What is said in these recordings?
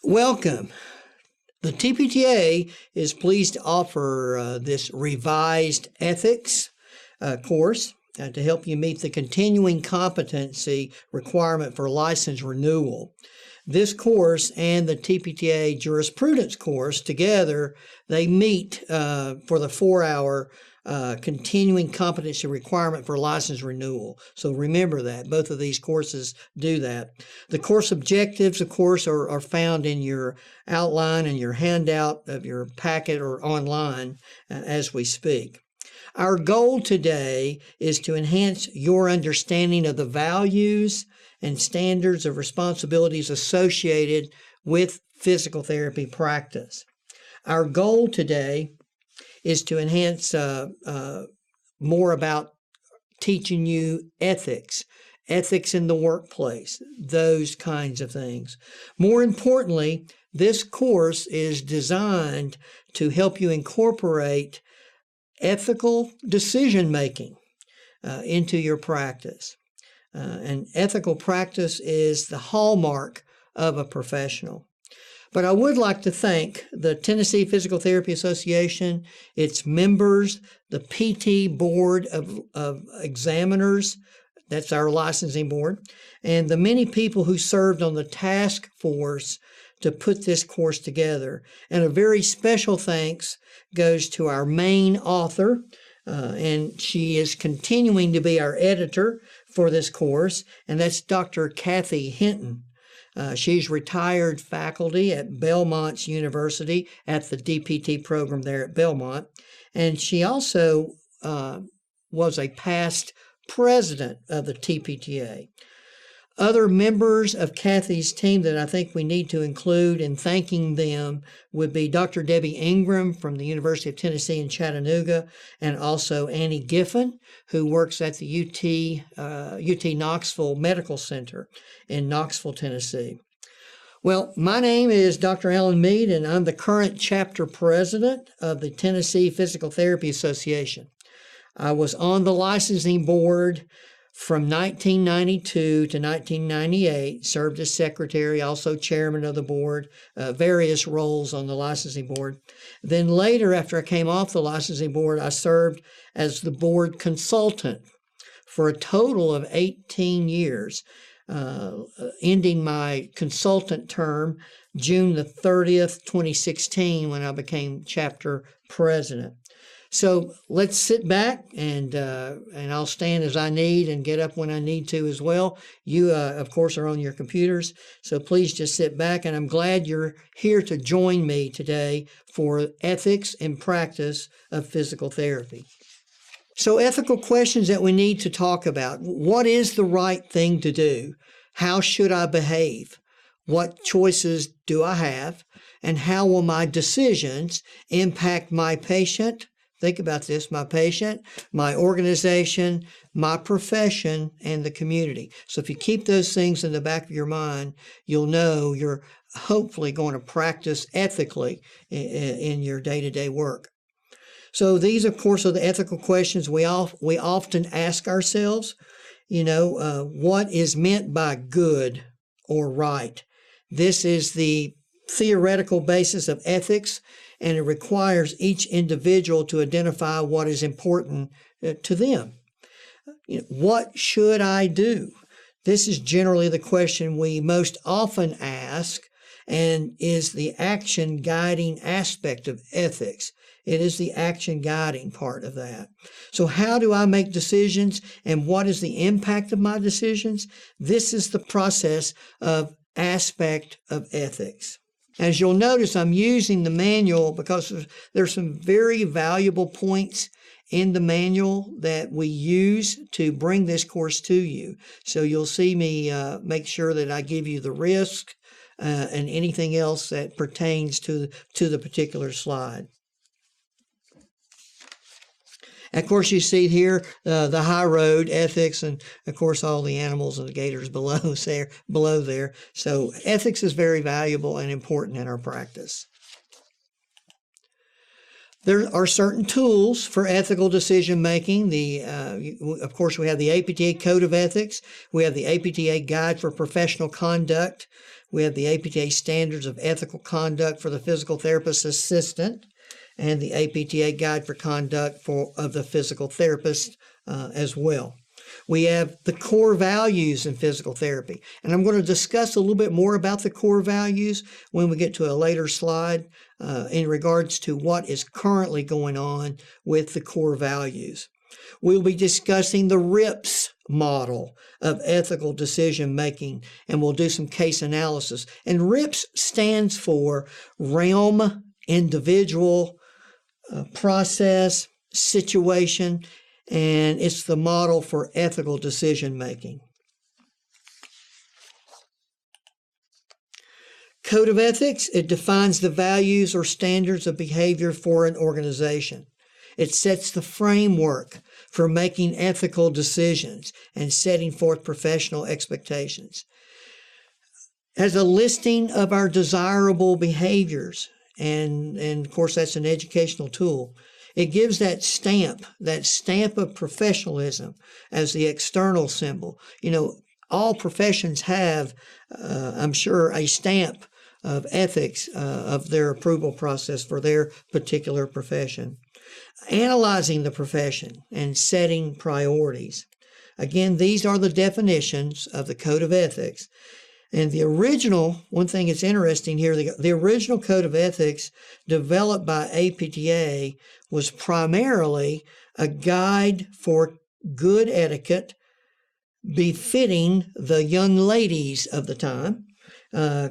Welcome. The TPTA is pleased to offer this revised ethics course to help you meet the continuing competency requirement for license renewal. This course and the TPTA jurisprudence course together, they meet for the 4-hour continuing competency requirement for license renewal. So remember that. Both of these courses do that. The course objectives, of course, are found in your outline and your handout of your packet or online as we speak. Our goal today is to enhance your understanding of the values and standards of responsibilities associated with physical therapy practice. Our goal today is to enhance more about teaching you ethics in the workplace, those kinds of things. More importantly, this course is designed to help you incorporate ethical decision-making into your practice. And ethical practice is the hallmark of a professional. But I would like to thank the Tennessee Physical Therapy Association, its members, the PT Board of Examiners, that's our licensing board, and the many people who served on the task force to put this course together. And a very special thanks goes to our main author, and she is continuing to be our editor for this course, and that's Dr. Kathy Hinton. She's retired faculty at Belmont University at the DPT program there at Belmont, and she also was a past president of the TPTA. Other members of Kathy's team that I think we need to include in thanking them would be Dr. Debbie Ingram from the University of Tennessee in Chattanooga, and also Annie Giffen, who works at the UT Knoxville Medical Center in Knoxville, Tennessee. Well, my name is Dr. Alan Meade, and I'm the current chapter president of the Tennessee Physical Therapy Association. I was on the licensing board from 1992 to 1998, served as secretary, also chairman of the board, various roles on the licensing board. Then later, after I came off the licensing board, I served as the board consultant for a total of 18 years, ending my consultant term June the 30th, 2016, when I became chapter president. So let's sit back, and I'll stand as I need and get up when I need to as well. You, of course, are on your computers, so please just sit back, and I'm glad you're here to join me today for ethics and practice of physical therapy. So ethical questions that we need to talk about. What is the right thing to do? How should I behave? What choices do I have? And how will my decisions impact my patient? Think about this, my patient, my organization, my profession, and the community. So if you keep those things in the back of your mind, you'll know you're hopefully going to practice ethically in your day-to-day work. So these, of course, are the ethical questions we often ask ourselves. What is meant by good or right? This is the theoretical basis of ethics, and it requires each individual to identify what is important to them. What should I do? This is generally the question we most often ask, and is the action guiding aspect of ethics. It is the action guiding part of that. So how do I make decisions, and what is the impact of my decisions? This is the process of aspect of ethics. As you'll notice, I'm using the manual because there's some very valuable points in the manual that we use to bring this course to you. So you'll see me make sure that I give you the risk and anything else that pertains to the particular slide. Of course, you see here the high road ethics, and of course all the animals and the gators below there. So ethics is very valuable and important in our practice. There are certain tools for ethical decision making. Of course, we have the APTA Code of Ethics. We have the APTA Guide for Professional Conduct. We have the APTA Standards of Ethical Conduct for the Physical Therapist Assistant, and the APTA Guide for Conduct of the Physical Therapist as well. We have the core values in physical therapy, and I'm going to discuss a little bit more about the core values when we get to a later slide in regards to what is currently going on with the core values. We'll be discussing the RIPS model of ethical decision making, and we'll do some case analysis. And RIPS stands for Realm, Individual, Process, Situation, and it's the model for ethical decision making. Code of Ethics, it defines the values or standards of behavior for an organization. It sets the framework for making ethical decisions and setting forth professional expectations. As a listing of our desirable behaviors, and of course that's an educational tool, it gives that stamp of professionalism as the external symbol. You know, all professions have, I'm sure, a stamp of ethics of their approval process for their particular profession. Analyzing the profession and setting priorities. Again, these are the definitions of the Code of Ethics. And the original, one thing that's interesting here, the original Code of Ethics developed by APTA was primarily a guide for good etiquette befitting the young ladies of the time.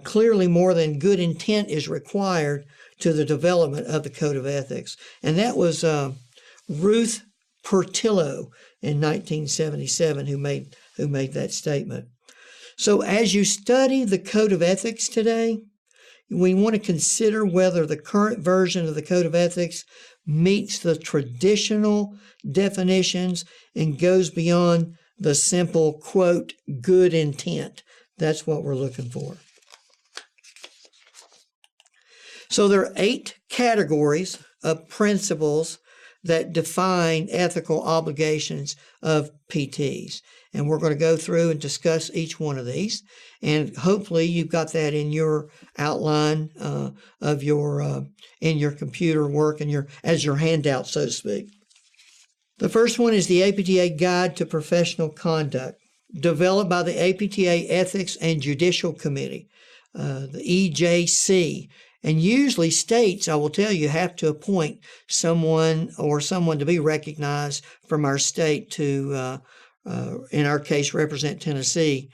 Clearly more than good intent is required to the development of the Code of Ethics. And that was Ruth Portillo in 1977 who made that statement. So as you study the Code of Ethics today, we want to consider whether the current version of the Code of Ethics meets the traditional definitions and goes beyond the simple, quote, good intent. That's what we're looking for. So there are 8 categories of principles that define ethical obligations of PTs. And we're going to go through and discuss each one of these. And hopefully you've got that in your outline of your in your computer work and as your handout, so to speak. The first one is the APTA Guide to Professional Conduct, developed by the APTA Ethics and Judicial Committee, the EJC. And usually states, I will tell you, have to appoint someone to be recognized from our state to, in our case, represent Tennessee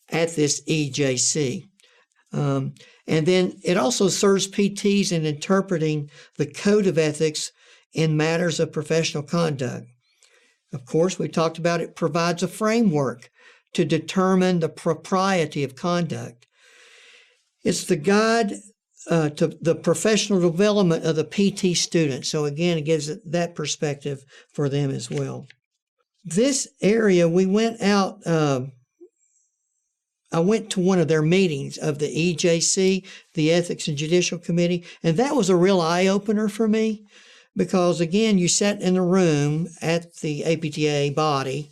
at this EJC. And then it also serves PTs in interpreting the Code of Ethics in matters of professional conduct. Of course, we talked about it provides a framework to determine the propriety of conduct. It's the guide to the professional development of the PT student. So again, it gives it that perspective for them as well. This area, we went out, I went to one of their meetings of the EJC, the Ethics and Judicial Committee, and that was a real eye-opener for me because, again, you sat in a room at the APTA body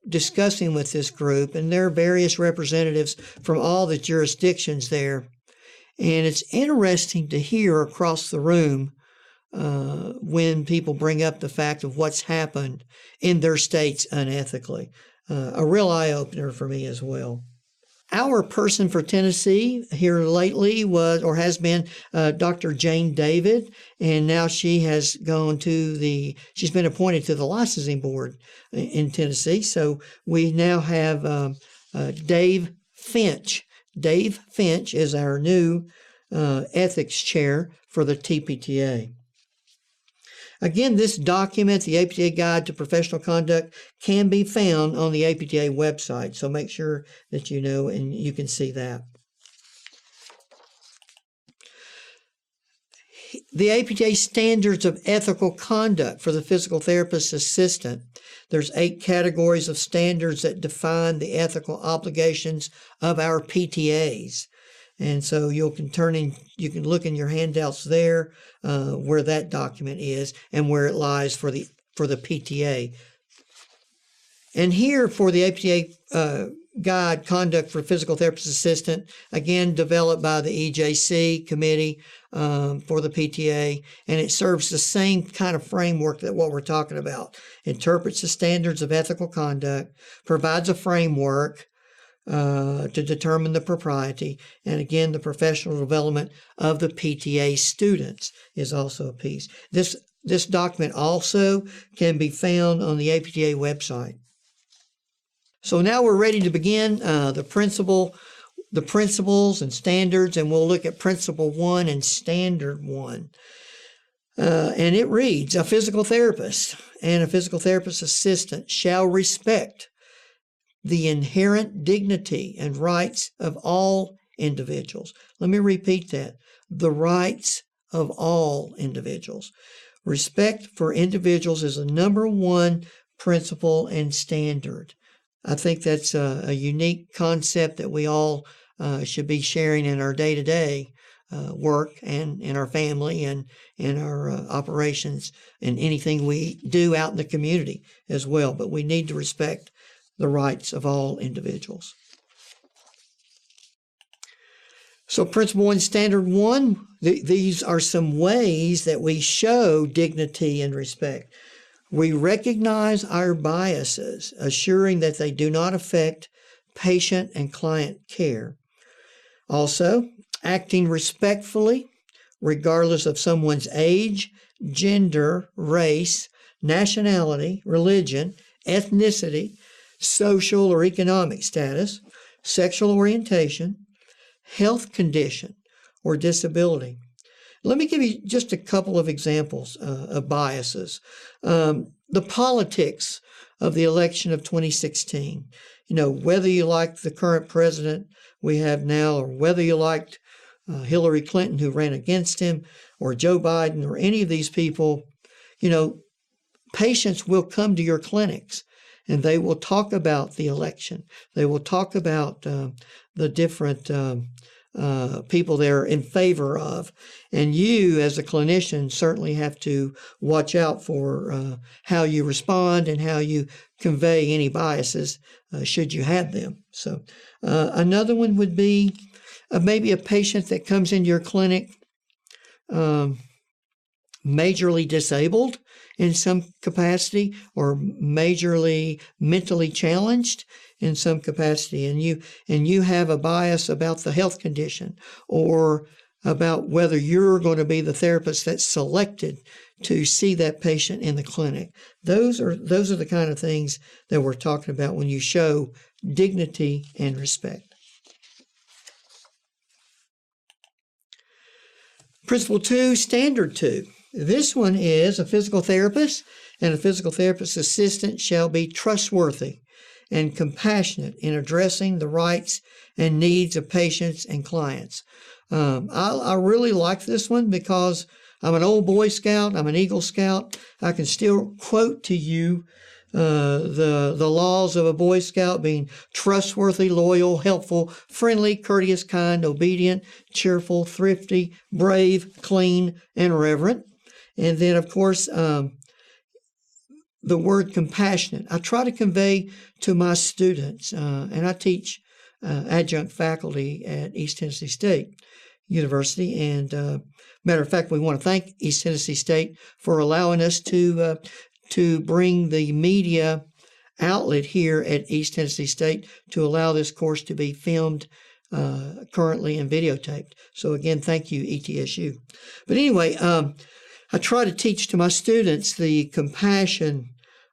discussing with this group, and there are various representatives from all the jurisdictions there. And it's interesting to hear across the room when people bring up the fact of what's happened in their states unethically. A real eye-opener for me as well. Our person for Tennessee here lately has been Dr. Jane David, and now she has she's been appointed to the licensing board in Tennessee. So we now have Dave Finch. Dave Finch is our new ethics chair for the TPTA. Again, this document, the APTA Guide to Professional Conduct, can be found on the APTA website. So make sure that you know and you can see that. The APTA Standards of Ethical Conduct for the Physical Therapist Assistant. There's 8 categories of standards that define the ethical obligations of our PTAs. And so you can look in your handouts there where that document is and where it lies for the PTA. And here for the APTA Guide, Conduct for Physical Therapist Assistant, again developed by the EJC committee for the PTA, and it serves the same kind of framework that what we're talking about. Interprets the standards of ethical conduct, provides a framework to determine the propriety, and again, the professional development of the PTA students is also a piece. This document also can be found on the APTA website. So now we're ready to begin the principles and standards, and we'll look at Principle 1 and Standard 1. And it reads, a physical therapist and a physical therapist assistant shall respect the inherent dignity and rights of all individuals. Let me repeat that. The rights of all individuals. Respect for individuals is the number one principle and standard. I think that's a unique concept that we all should be sharing in our day-to-day work and in our family and in our operations and anything we do out in the community as well. But we need to respect the rights of all individuals. So Principle 1, Standard 1, these are some ways that we show dignity and respect. We recognize our biases, assuring that they do not affect patient and client care. Also, acting respectfully, regardless of someone's age, gender, race, nationality, religion, ethnicity, social or economic status, sexual orientation, health condition, or disability. Let me give you just a couple of examples of biases. The politics of the election of 2016. Whether you like the current president we have now, or whether you liked Hillary Clinton who ran against him, or Joe Biden, or any of these people, patients will come to your clinics and they will talk about the election. They will talk about the different people they're in favor of. And you, as a clinician, certainly have to watch out for how you respond and how you convey any biases, should you have them. So another one would be maybe a patient that comes into your clinic majorly disabled in some capacity, or majorly mentally challenged in some capacity, and you have a bias about the health condition, or about whether you're going to be the therapist that's selected to see that patient in the clinic. Those are the kind of things that we're talking about when you show dignity and respect. Principle 2, Standard 2. This one is a physical therapist and a physical therapist assistant shall be trustworthy and compassionate in addressing the rights and needs of patients and clients. I really like this one because I'm an old Boy Scout, I'm an Eagle Scout. I can still quote to you the laws of a Boy Scout being trustworthy, loyal, helpful, friendly, courteous, kind, obedient, cheerful, thrifty, brave, clean, and reverent. And then, of course, the word compassionate. I try to convey to my students, and I teach adjunct faculty at East Tennessee State University. And matter of fact, we want to thank East Tennessee State for allowing us to bring the media outlet here at East Tennessee State to allow this course to be filmed currently and videotaped. So again, thank you, ETSU. But anyway, I try to teach to my students the compassion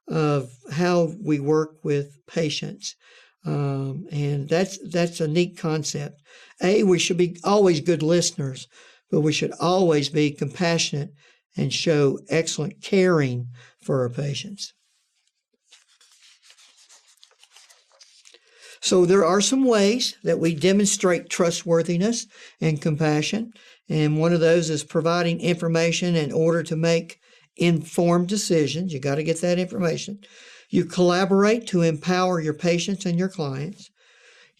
of how we work with patients. And that's a neat concept. We should be always good listeners, but we should always be compassionate and show excellent caring for our patients. So there are some ways that we demonstrate trustworthiness and compassion, and one of those is providing information in order to make informed decisions. You got to get that information. You collaborate to empower your patients and your clients.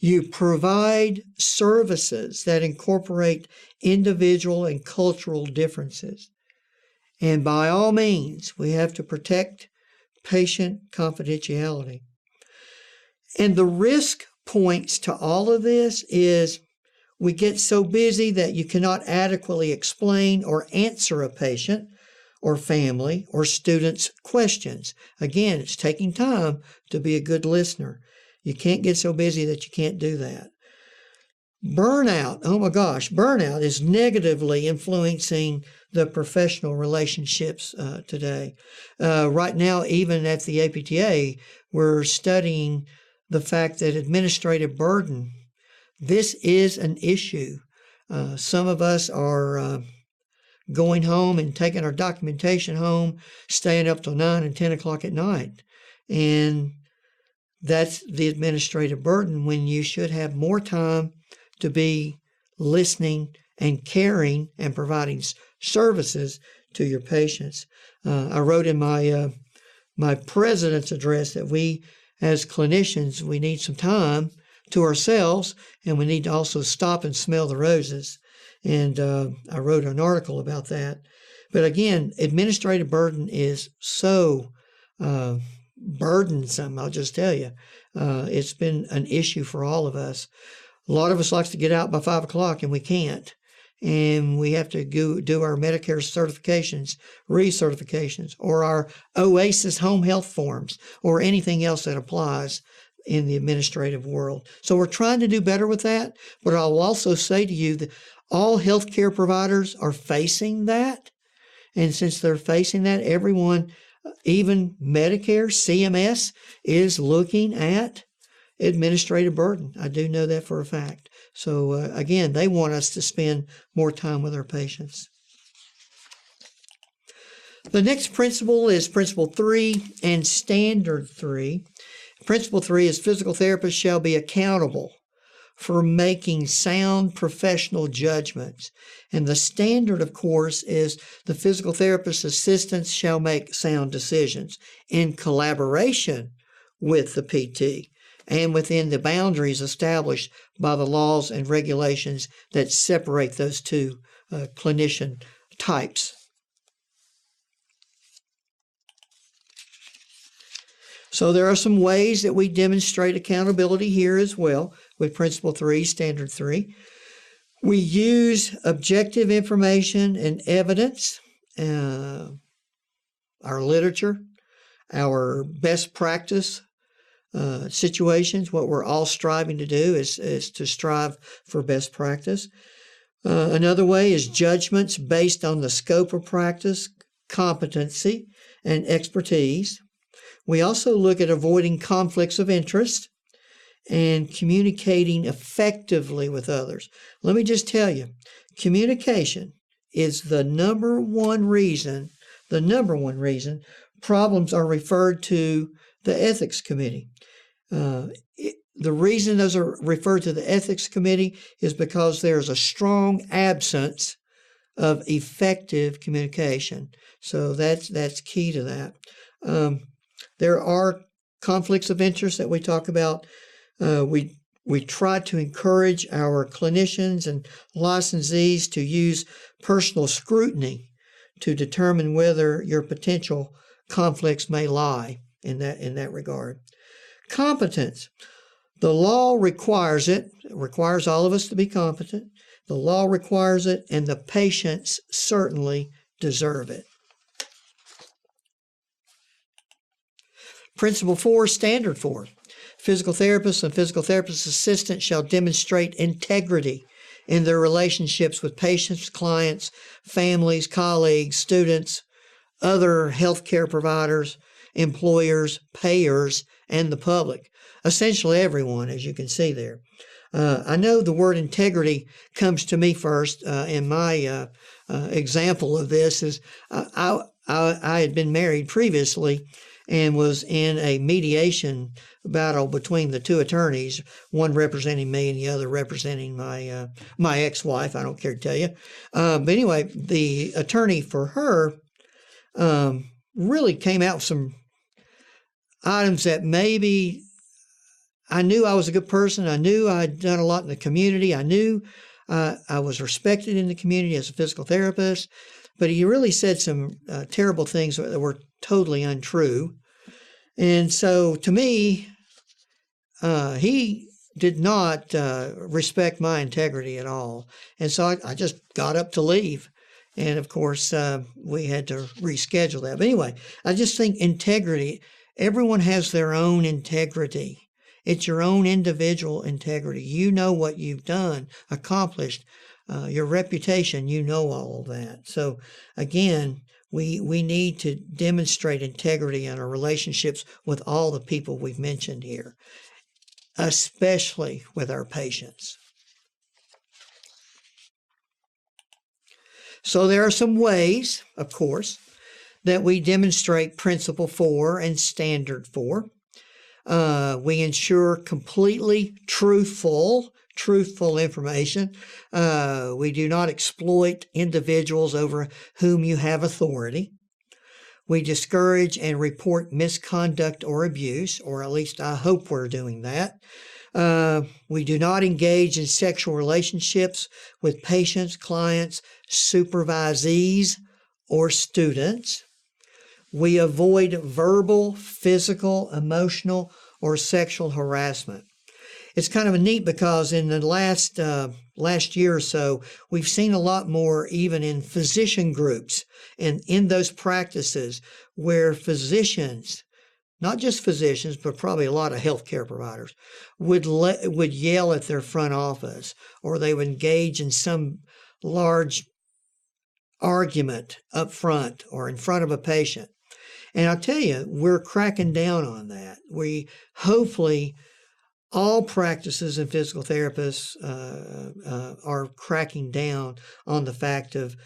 You provide services that incorporate individual and cultural differences. And by all means, we have to protect patient confidentiality. And the risk points to all of this is we get so busy that you cannot adequately explain or answer a patient or family or student's questions. Again, it's taking time to be a good listener. You can't get so busy that you can't do that. Burnout, oh my gosh, burnout is negatively influencing the professional relationships today. Right now, even at the APTA, we're studying the fact that administrative burden, this is an issue. Some of us are going home and taking our documentation home, staying up till 9 and 10 o'clock at night. And that's the administrative burden when you should have more time to be listening and caring and providing services to your patients. I wrote in my president's address that we, as clinicians, we need some time to ourselves, and we need to also stop and smell the roses. And I wrote an article about that. But again, administrative burden is so burdensome, I'll just tell you. It's been an issue for all of us. A lot of us likes to get out by 5 o'clock, and we can't. And we have to go do our Medicare certifications, recertifications, or our OASIS home health forms, or anything else that applies in the administrative world. So we're trying to do better with that. But I'll also say to you that all healthcare providers are facing that. And since they're facing that, everyone, even Medicare, CMS, is looking at administrative burden. I do know that for a fact. So again, they want us to spend more time with our patients. The next principle is Principle 3 and Standard 3. Principle 3 is physical therapists shall be accountable for making sound professional judgments. And the standard, of course, is the physical therapist assistants shall make sound decisions in collaboration with the PT and within the boundaries established by the laws and regulations that separate those two clinician types. So there are some ways that we demonstrate accountability here as well with Principle 3, Standard 3. We use objective information and evidence, our literature, our best practice situations. What we're all striving to do is to strive for best practice. Another way is judgments based on the scope of practice, competency, and expertise. We also look at avoiding conflicts of interest and communicating effectively with others. Let me just tell you, communication is the number one reason problems are referred to the ethics committee. The reason those are referred to the ethics committee is because there's a strong absence of effective communication. So that's key to that. There are conflicts of interest that we talk about. We try to encourage our clinicians and licensees to use personal scrutiny to determine whether your potential conflicts may lie in that regard. Competence. The law requires it. It requires all of us to be competent. The law requires it, and the patients certainly deserve it. Principle 4, Standard 4. Physical therapists and physical therapist assistants shall demonstrate integrity in their relationships with patients, clients, families, colleagues, students, other healthcare providers, employers, payers, and the public. Essentially everyone, as you can see there. I know the word integrity comes to me first. In my example of this is I had been married previously and was in a mediation battle between the two attorneys, one representing me and the other representing my ex-wife. I don't care to tell you. But anyway, the attorney for her really came out with some items that maybe I knew I was a good person. I knew I'd done a lot in the community. I knew I was respected in the community as a physical therapist. But he really said some terrible things that were totally untrue. And so to me, he did not respect my integrity at all. And so I just got up to leave. And of course, we had to reschedule that. But anyway, I just think integrity, everyone has their own integrity. It's your own individual integrity. You know what you've done, accomplished, your reputation, you know all of that. So again, we need to demonstrate integrity in our relationships with all the people we've mentioned here, especially with our patients. So there are some ways, of course, that we demonstrate Principle 4 and Standard 4. We ensure completely truthful information. We do not exploit individuals over whom you have authority. We discourage and report misconduct or abuse, or at least I hope we're doing that. We do not engage in sexual relationships with patients, clients, supervisees, or students. We avoid verbal, physical, emotional, or sexual harassment. It's kind of neat because in the last year or so, we've seen a lot more even in physician groups and in those practices where physicians, not just physicians, but probably a lot of healthcare providers, would yell at their front office, or they would engage in some large argument up front or in front of a patient. And I'll tell you, we're cracking down on that. We hopefully, all practices and physical therapists are cracking down on the fact of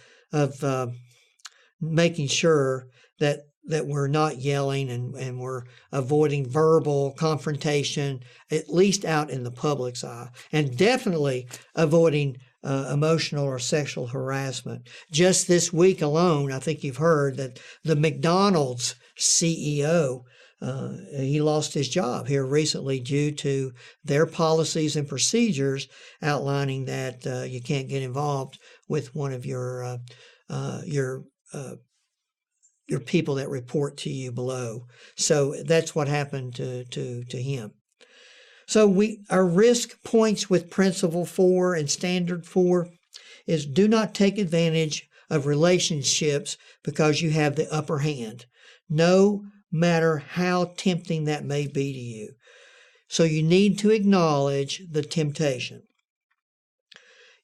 making sure that we're not yelling and we're avoiding verbal confrontation, at least out in the public's eye, and definitely avoiding emotional or sexual harassment. Just this week alone, I think you've heard that the McDonald's CEO, he lost his job here recently due to their policies and procedures outlining that you can't get involved with one of your people that report to you below. So that's what happened to him. So our risk points with Principle 4 and Standard 4 is do not take advantage of relationships because you have the upper hand, no matter how tempting that may be to you. So you need to acknowledge the temptation.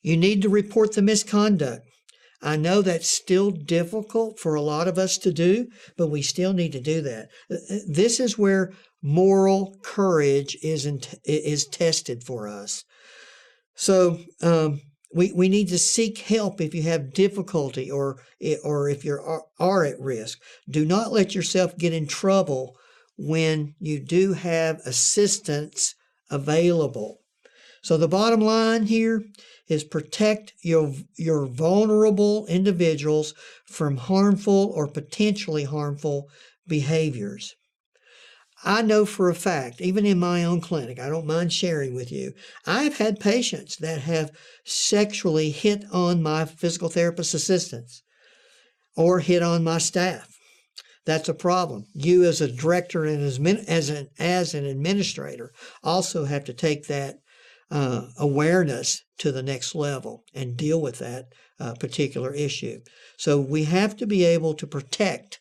You need to report the misconduct. I know that's still difficult for a lot of us to do, but we still need to do that. This is where moral courage is tested for us. So we need to seek help if you have difficulty or if you are at risk. Do not let yourself get in trouble when you do have assistance available. So the bottom line here is protect your vulnerable individuals from harmful or potentially harmful behaviors. I know for a fact, even in my own clinic, I don't mind sharing with you, I've had patients that have sexually hit on my physical therapist assistants or hit on my staff. That's a problem. You as a director and as an administrator also have to take that awareness to the next level and deal with that particular issue. So we have to be able to protect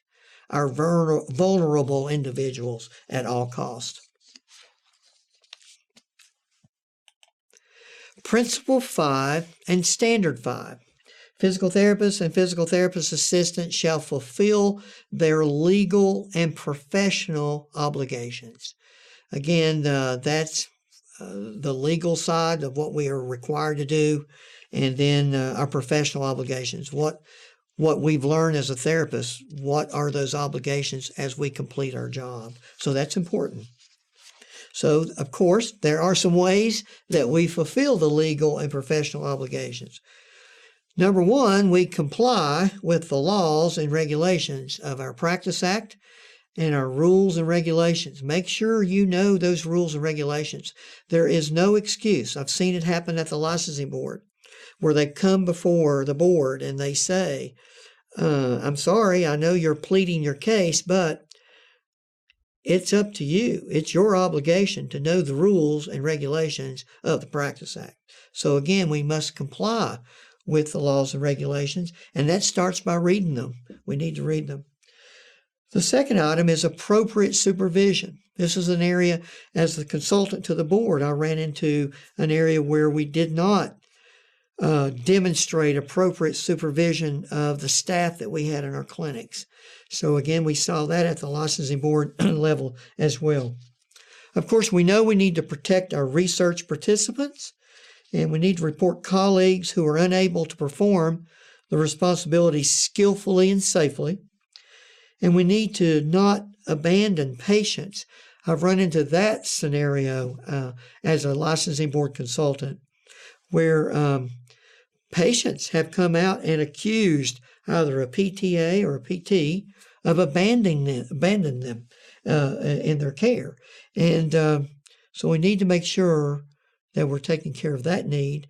our vulnerable individuals at all costs. Principle 5 and Standard 5. Physical therapists and physical therapist assistants shall fulfill their legal and professional obligations. Again, that's the legal side of what we are required to do, and then our professional obligations. What we've learned as a therapist, what are those obligations as we complete our job? So that's important. So, of course, there are some ways that we fulfill the legal and professional obligations. Number one, we comply with the laws and regulations of our Practice Act and our rules and regulations. Make sure you know those rules and regulations. There is no excuse. I've seen it happen at the licensing board where they come before the board and they say, I'm sorry, I know you're pleading your case, but it's up to you. It's your obligation to know the rules and regulations of the Practice Act. So again, we must comply with the laws and regulations, and that starts by reading them. We need to read them. The second item is appropriate supervision. This is an area, as the consultant to the board, I ran into an area where we did not demonstrate appropriate supervision of the staff that we had in our clinics. So again, we saw that at the licensing board level as well. Of course, we know we need to protect our research participants, and we need to report colleagues who are unable to perform the responsibilities skillfully and safely. And we need to not abandon patients. I've run into that scenario as a licensing board consultant where patients have come out and accused either a PTA or a PT of abandoning them in their care. And so we need to make sure that we're taking care of that need.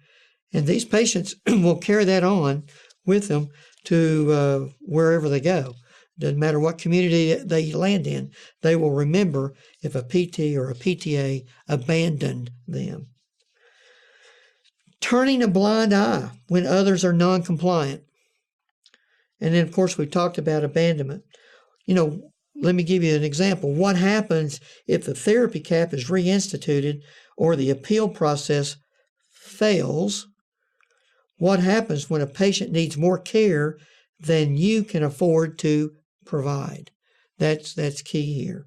And these patients will carry that on with them to wherever they go. Doesn't matter what community they land in, they will remember if a PT or a PTA abandoned them. Turning a blind eye when others are non-compliant. And then, of course, we talked about abandonment. Let me give you an example. What happens if the therapy cap is reinstituted or the appeal process fails? What happens when a patient needs more care than you can afford to provide? That's key here.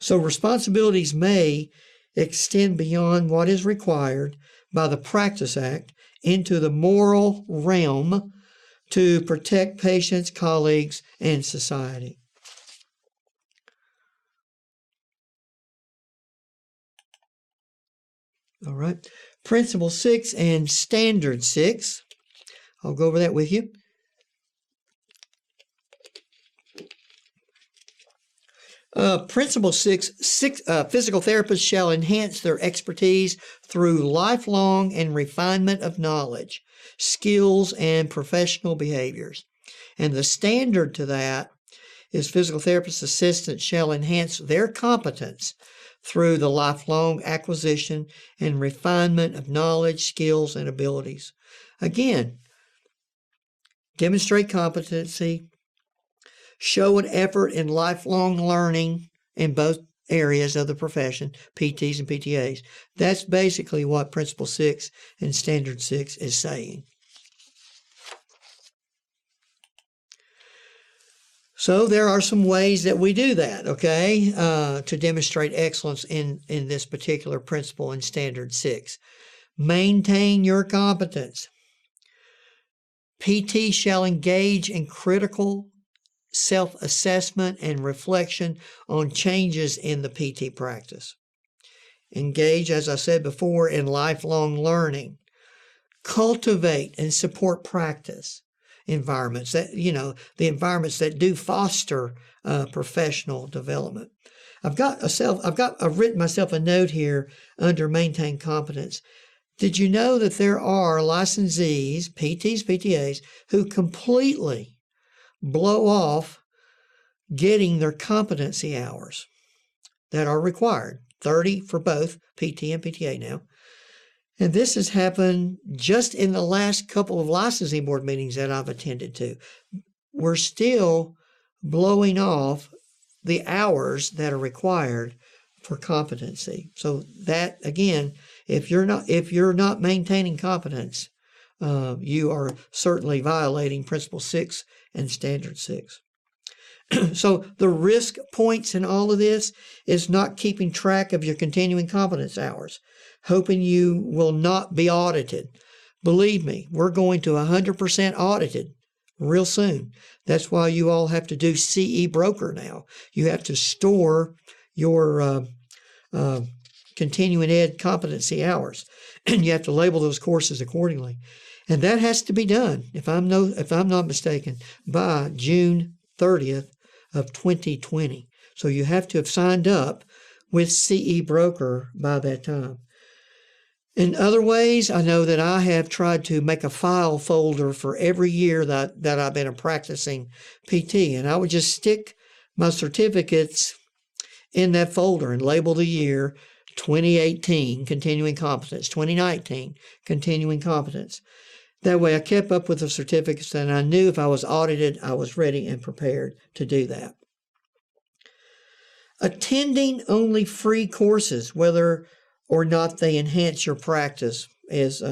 So responsibilities may extend beyond what is required by the Practice Act into the moral realm to protect patients, colleagues, and society. All right. Principle 6 and Standard 6. I'll go over that with you. Principle 6, physical therapists shall enhance their expertise through lifelong and refinement of knowledge, skills, and professional behaviors. And the standard to that is physical therapist assistants shall enhance their competence through the lifelong acquisition and refinement of knowledge, skills, and abilities. Again, demonstrate competency, show an effort in lifelong learning in both areas of the profession, PTs and PTAs. That's basically what Principle 6 and Standard 6 is saying. So there are some ways that we do that, okay, to demonstrate excellence in this particular principle in Standard 6. Maintain your competence. PT shall engage in critical self-assessment and reflection on changes in the PT practice. Engage, as I said before, in lifelong learning. Cultivate and support practice environments that, the environments that do foster professional development. I've written myself a note here under maintain competence. Did you know that there are licensees, PTs, PTAs, who completely blow off getting their competency hours that are required, 30 for both PT and PTA now. And this has happened just in the last couple of licensing board meetings that I've attended to. We're still blowing off the hours that are required for competency. So that, again, if you're not maintaining competence, you are certainly violating Principle 6 and Standard 6. So the risk points in all of this is not keeping track of your continuing competence hours, hoping you will not be audited. Believe me, we're going to 100% audited real soon. That's why you all have to do CE broker now. You have to store your continuing ed competency hours, and you have to label those courses accordingly. And that has to be done, if I'm not mistaken, by June 30th of 2020. So you have to have signed up with CE Broker by that time. In other ways, I know that I have tried to make a file folder for every year that I've been a practicing PT, and I would just stick my certificates in that folder and label the year 2018 continuing competence, 2019 continuing competence. That way I kept up with the certificates, and I knew if I was audited, I was ready and prepared to do that. Attending only free courses, whether or not they enhance your practice, as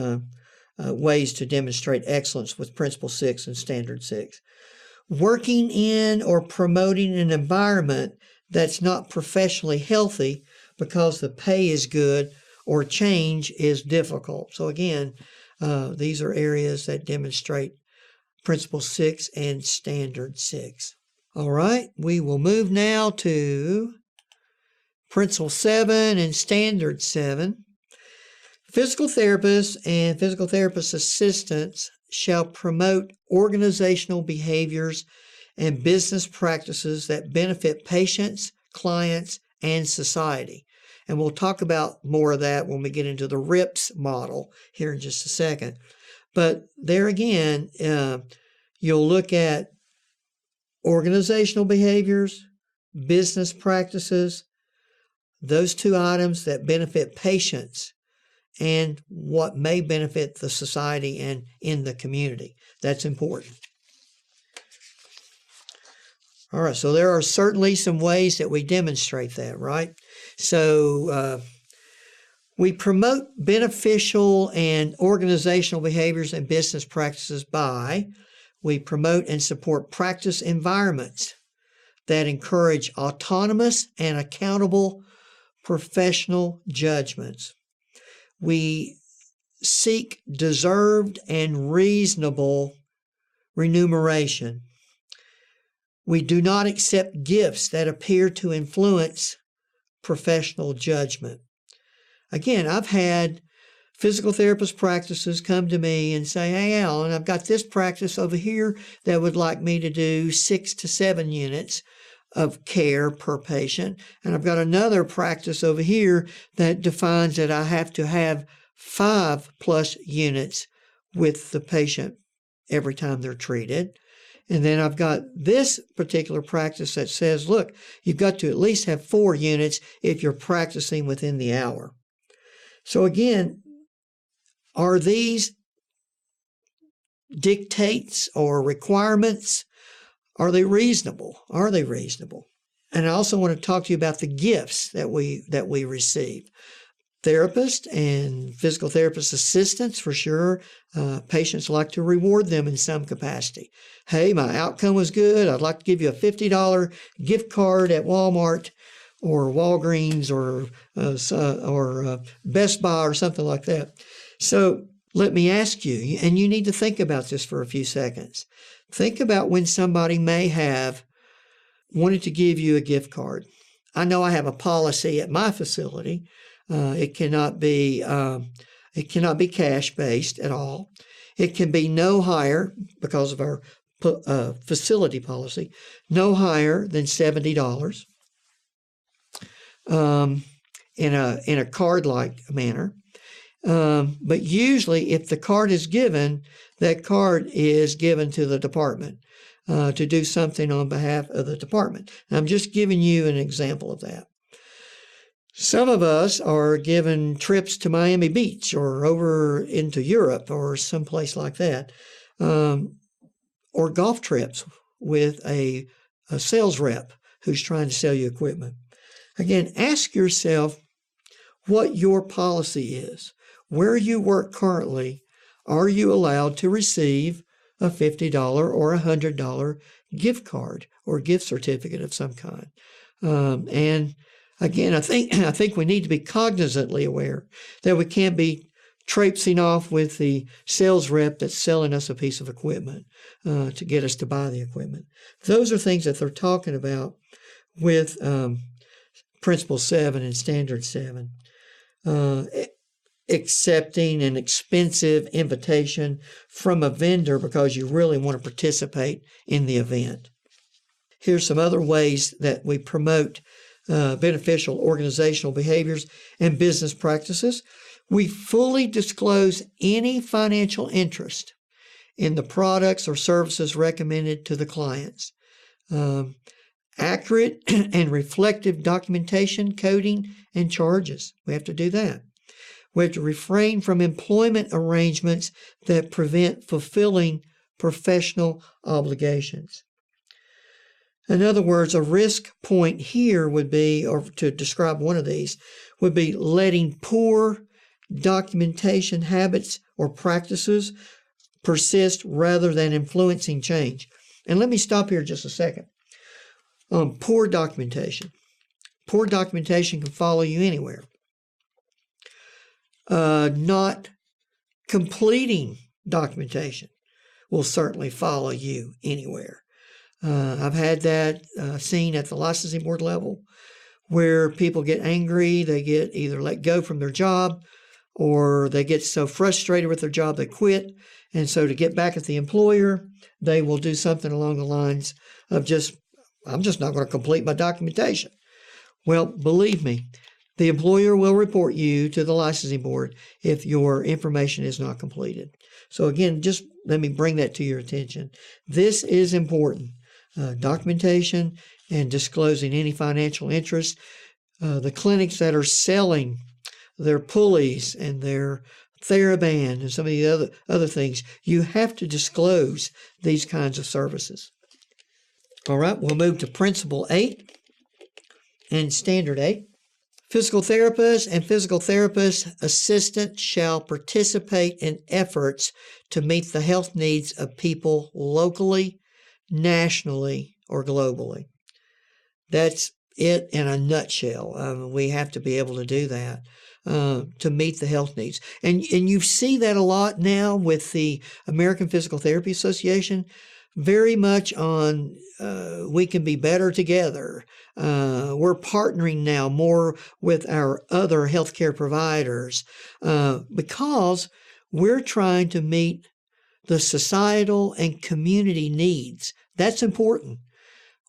ways to demonstrate excellence with Principle 6 and Standard 6. Working in or promoting an environment that's not professionally healthy because the pay is good or change is difficult. So again, these are areas that demonstrate Principle 6 and Standard 6. All right, we will move now to Principle 7 and Standard 7. Physical therapists and physical therapist assistants shall promote organizational behaviors and business practices that benefit patients, clients, and society. And we'll talk about more of that when we get into the RIPS model here in just a second. But there again, you'll look at organizational behaviors, business practices, those two items that benefit patients and what may benefit the society and in the community. That's important. All right, so there are certainly some ways that we demonstrate that, right? So we promote beneficial and organizational behaviors and business practices by we promote and support practice environments that encourage autonomous and accountable professional judgments. We seek deserved and reasonable remuneration. We do not accept gifts that appear to influence professional judgment. Again, I've had physical therapist practices come to me and say, "Hey, Alan, I've got this practice over here that would like me to do 6 to 7 units of care per patient. And I've got another practice over here that defines that I have to have 5+ units with the patient every time they're treated. And then I've got this particular practice that says, look, you've got to at least have 4 units if you're practicing within the hour." So again, are these dictates or requirements, are they reasonable? Are they reasonable? And I also want to talk to you about the gifts that we receive. Therapists and physical therapist assistants, for sure, patients like to reward them in some capacity. Hey, my outcome was good. I'd like to give you a $50 gift card at Walmart or Walgreens or Best Buy or something like that. So let me ask you, and you need to think about this for a few seconds. Think about when somebody may have wanted to give you a gift card. I know I have a policy at my facility. It cannot be cash based at all. It can be no higher, because of our facility policy, no higher than $70 in a card-like manner. But usually, if the card is given, that card is given to the department to do something on behalf of the department. And I'm just giving you an example of that. Some of us are given trips to Miami Beach or over into Europe or someplace like that, or golf trips with a sales rep who's trying to sell you equipment. Again, ask yourself what your policy is. Where you work currently, are you allowed to receive a $50 or $100 gift card or gift certificate of some kind? And again, I think we need to be cognizantly aware that we can't be traipsing off with the sales rep that's selling us a piece of equipment to get us to buy the equipment. Those are things that they're talking about with Principle 7 and Standard 7. Accepting an expensive invitation from a vendor because you really want to participate in the event. Here's some other ways that we promote beneficial organizational behaviors and business practices. We fully disclose any financial interest in the products or services recommended to the clients. Accurate and reflective documentation, coding, and charges. We have to do that. We have to refrain from employment arrangements that prevent fulfilling professional obligations. In other words, a risk point here would be, or to describe one of these, would be letting poor documentation habits or practices persist rather than influencing change. And let me stop here just a second. Poor documentation. Poor documentation can follow you anywhere. Not completing documentation will certainly follow you anywhere. I've had that seen at the licensing board level where people get angry, they get either let go from their job or they get so frustrated with their job they quit. And so to get back at the employer, they will do something along the lines of I'm just not going to complete my documentation. Well, believe me, the employer will report you to the licensing board if your information is not completed. So again, just let me bring that to your attention. This is important. Documentation and disclosing any financial interest. The clinics that are selling their pulleys and their TheraBand and some of the other things, you have to disclose these kinds of services. All right, we'll move to Principle 8 and Standard 8. Physical therapists and physical therapist assistants shall participate in efforts to meet the health needs of people locally, nationally, or globally. That's it in a nutshell. We have to be able to do that to meet the health needs. And you see that a lot now with the American Physical Therapy Association, very much on we can be better together. We're partnering now more with our other healthcare providers because we're trying to meet the societal and community needs. That's important.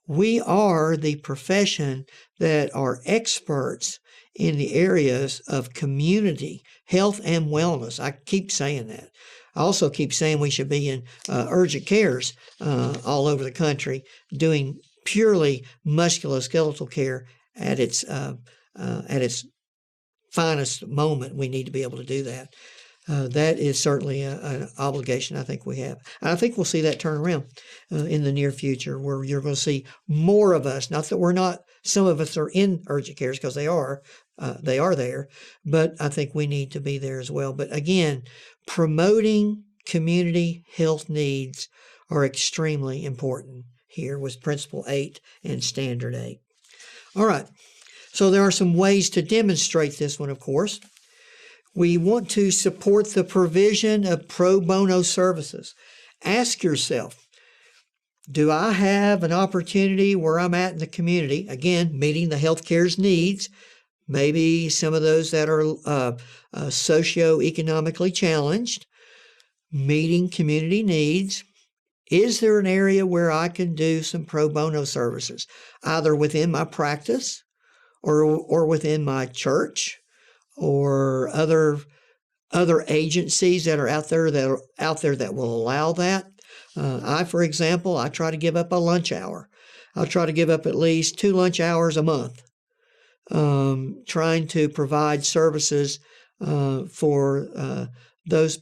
We are the profession that are experts in the areas of community, health, and wellness. I keep saying that. I also keep saying we should be in urgent cares all over the country doing purely musculoskeletal care at its finest moment. We need to be able to do that. That is certainly an obligation I think we have. And I think we'll see that turn around in the near future where you're going to see more of us. Not that we're not, some of us are in urgent cares because they are there, but I think we need to be there as well. But again, promoting community health needs are extremely important here with Principle 8 and Standard 8. All right, so there are some ways to demonstrate this one, of course. We want to support the provision of pro bono services. Ask yourself, do I have an opportunity where I'm at in the community, again, meeting the healthcare's needs, maybe some of those that are socioeconomically challenged, meeting community needs? Is there an area where I can do some pro bono services, either within my practice or within my church or other agencies that are out there that will allow that? For example, I try to give up a lunch hour. I'll try to give up at least 2 lunch hours a month, trying to provide services for those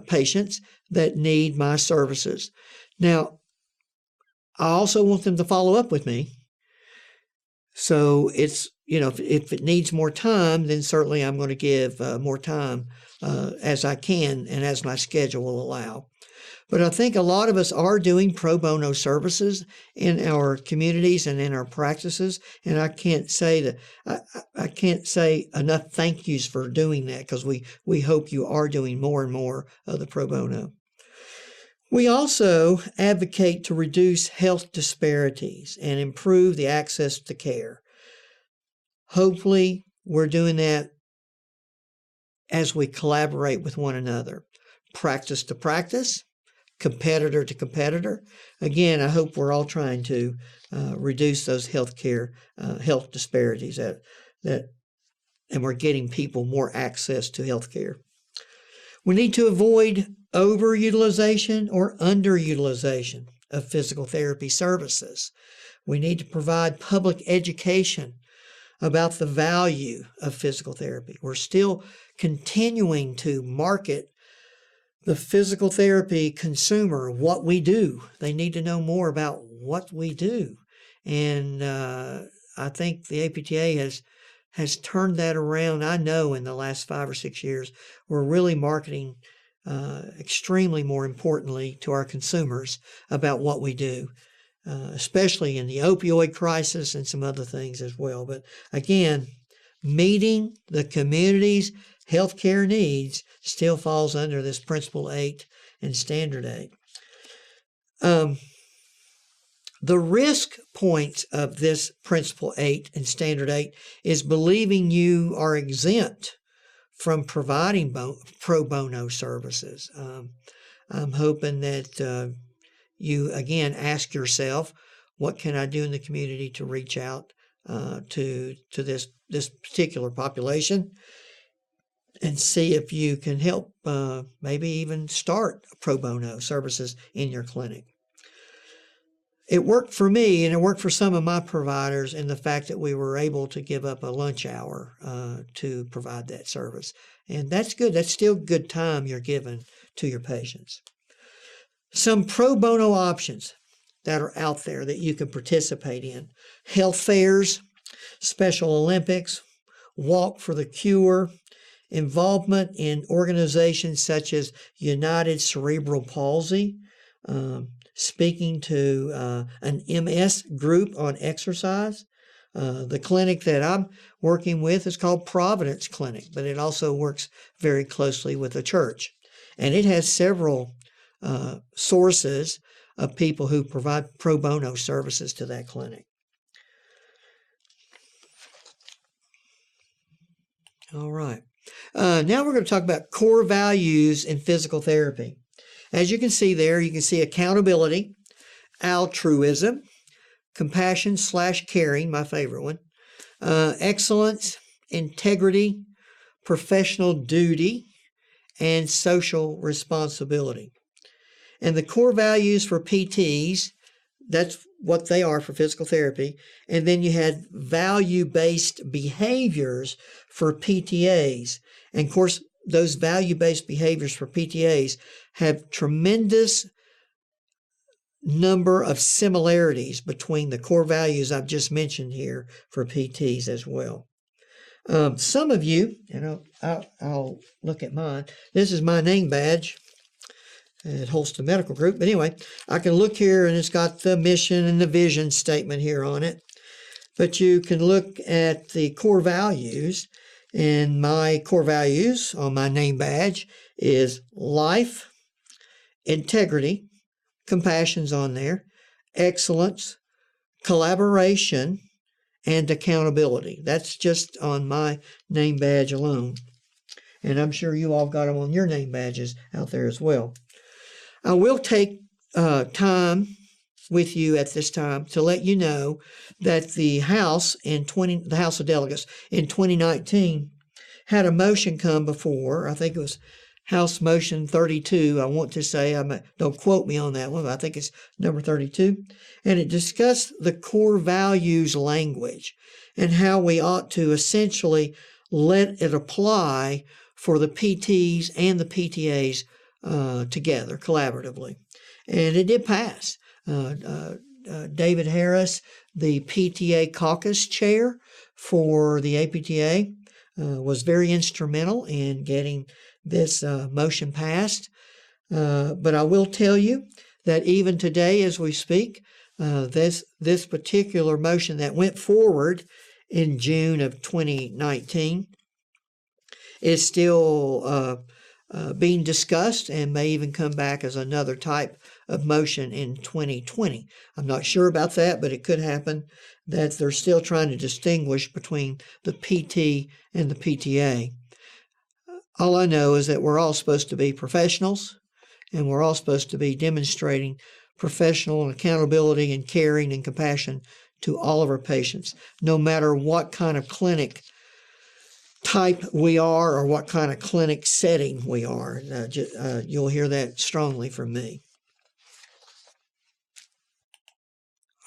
patients that need my services. Now, I also want them to follow up with me. So it's, if it needs more time, then certainly I'm going to give more time as I can and as my schedule will allow. But I think a lot of us are doing pro bono services in our communities and in our practices, and I can't say enough thank yous for doing that because we hope you are doing more and more of the pro bono. We also advocate to reduce health disparities and improve the access to care. Hopefully, we're doing that as we collaborate with one another, practice to practice, competitor to competitor. Again, I hope we're all trying to reduce those health disparities and we're getting people more access to health care. We need to avoid overutilization or underutilization of physical therapy services. We need to provide public education about the value of physical therapy. We're still continuing to market the physical therapy consumer what we do. They need to know more about what we do. And I think the APTA has turned that around. I know in the last 5 or 6 years, we're really marketing extremely more importantly to our consumers about what we do, especially in the opioid crisis and some other things as well. But again, meeting the community's healthcare needs still falls under this Principle 8 and Standard 8. The risk points of this Principle 8 and Standard 8 is believing you are exempt from providing pro bono services. I'm hoping that you, again, ask yourself, what can I do in the community to reach out to this particular population, and see if you can help maybe even start pro bono services in your clinic. It worked for me, and it worked for some of my providers in the fact that we were able to give up a lunch hour to provide that service. And that's good. That's still good time you're giving to your patients. Some pro bono options that are out there that you can participate in: health fairs, Special Olympics, Walk for the Cure, involvement in organizations such as United Cerebral Palsy, speaking to an MS group on exercise. The clinic that I'm working with is called Providence Clinic, but it also works very closely with the church. And it has several sources of people who provide pro bono services to that clinic. All right. Now we're going to talk about core values in physical therapy. As you can see there, you can see accountability, altruism, compassion/caring, my favorite one, excellence, integrity, professional duty, and social responsibility. And the core values for PTs, that's what they are for physical therapy. And then you had value-based behaviors for PTAs. And of course, those value-based behaviors for PTAs have tremendous number of similarities between the core values I've just mentioned here for PTs as well. Some of you, and I'll look at mine. This is my name badge at Holston Medical Group. But anyway, I can look here and it's got the mission and the vision statement here on it. But you can look at the core values, and my core values on my name badge is life, integrity, compassion's on there, excellence, collaboration, and accountability. That's just on my name badge alone. And I'm sure you all got them on your name badges out there as well. I will take time with you at this time to let you know that the House the House of Delegates in 2019 had a motion come before. I think it was House Motion 32. I want to say, don't quote me on that one, but I think it's number 32. And it discussed the core values language and how we ought to essentially let it apply for the PTs and the PTAs together collaboratively. And it did pass. David Harris, the PTA caucus chair for the APTA, was very instrumental in getting this motion passed. But I will tell you that even today as we speak, this particular motion that went forward in June of 2019 is still being discussed and may even come back as another type of motion in 2020. I'm not sure about that, but it could happen that they're still trying to distinguish between the PT and the PTA. All I know is that we're all supposed to be professionals, and we're all supposed to be demonstrating professional and accountability and caring and compassion to all of our patients, no matter what kind of clinic type we are or what kind of clinic setting we are. You'll hear that strongly from me.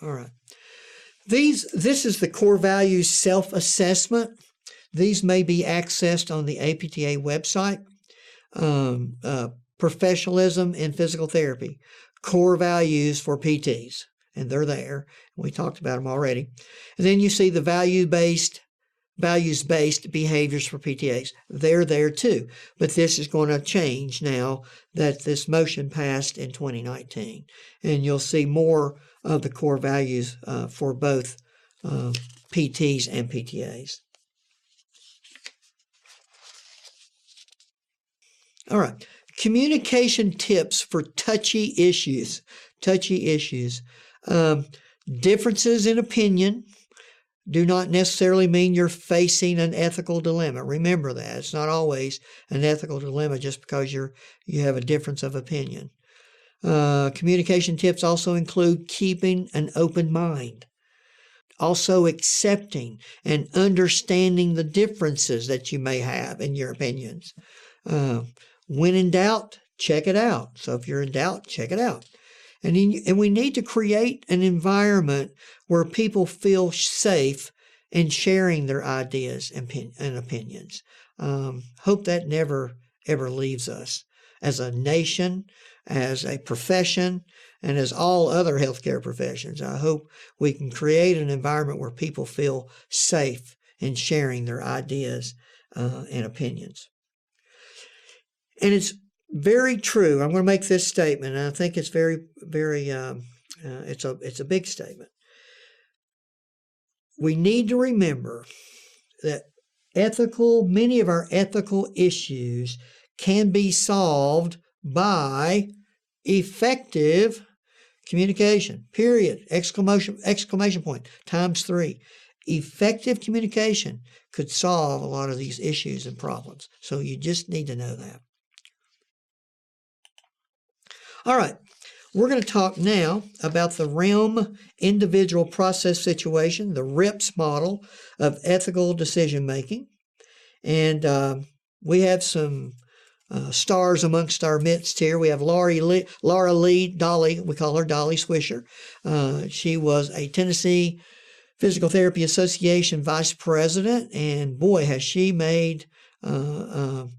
All right. This is the core values self-assessment. These may be accessed on the APTA website. Professionalism in physical therapy, core values for PTs, and they're there. We talked about them already. And then you see the values-based behaviors for PTAs. They're there too. But this is going to change now that this motion passed in 2019. And you'll see more of the core values for both PTs and PTAs. All right. Communication tips for touchy issues. Differences in opinion do not necessarily mean you're facing an ethical dilemma. Remember that. It's not always an ethical dilemma just because you have a difference of opinion. Communication tips also include keeping an open mind, also accepting and understanding the differences that you may have in your opinions. When in doubt, check it out. So if you're in doubt, check it out. And we need to create an environment where people feel safe in sharing their ideas and opinions. Hope that never, ever leaves us as a nation, as a profession, and as all other healthcare professions. I hope we can create an environment where people feel safe in sharing their ideas and opinions. And it's very true. I'm going to make this statement, and I think it's very, very, it's a big statement. We need to remember that many of our ethical issues can be solved by effective communication, period, exclamation point, times 3. Effective communication could solve a lot of these issues and problems. So you just need to know that. All right, we're going to talk now about the realm individual process situation, the RIPS model of ethical decision making. And we have some stars amongst our midst here. We have Laura Lee Dolly, we call her Dolly Swisher. She was a Tennessee Physical Therapy Association vice president, and boy, has she made a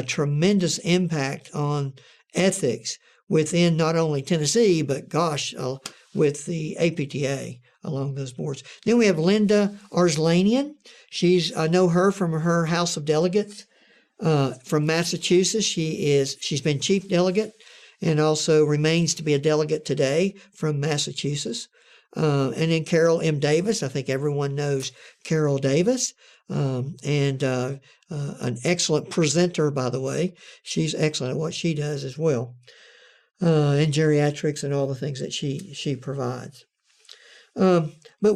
tremendous impact on ethics within not only Tennessee, but gosh, with the APTA along those boards. Then we have Linda Arslanian. I know her from her House of Delegates from Massachusetts. She's been chief delegate and also remains to be a delegate today from Massachusetts. And then Carol M. Davis. I think everyone knows Carol Davis. And an excellent presenter, by the way. She's excellent at what she does as well. And geriatrics and all the things that she provides. But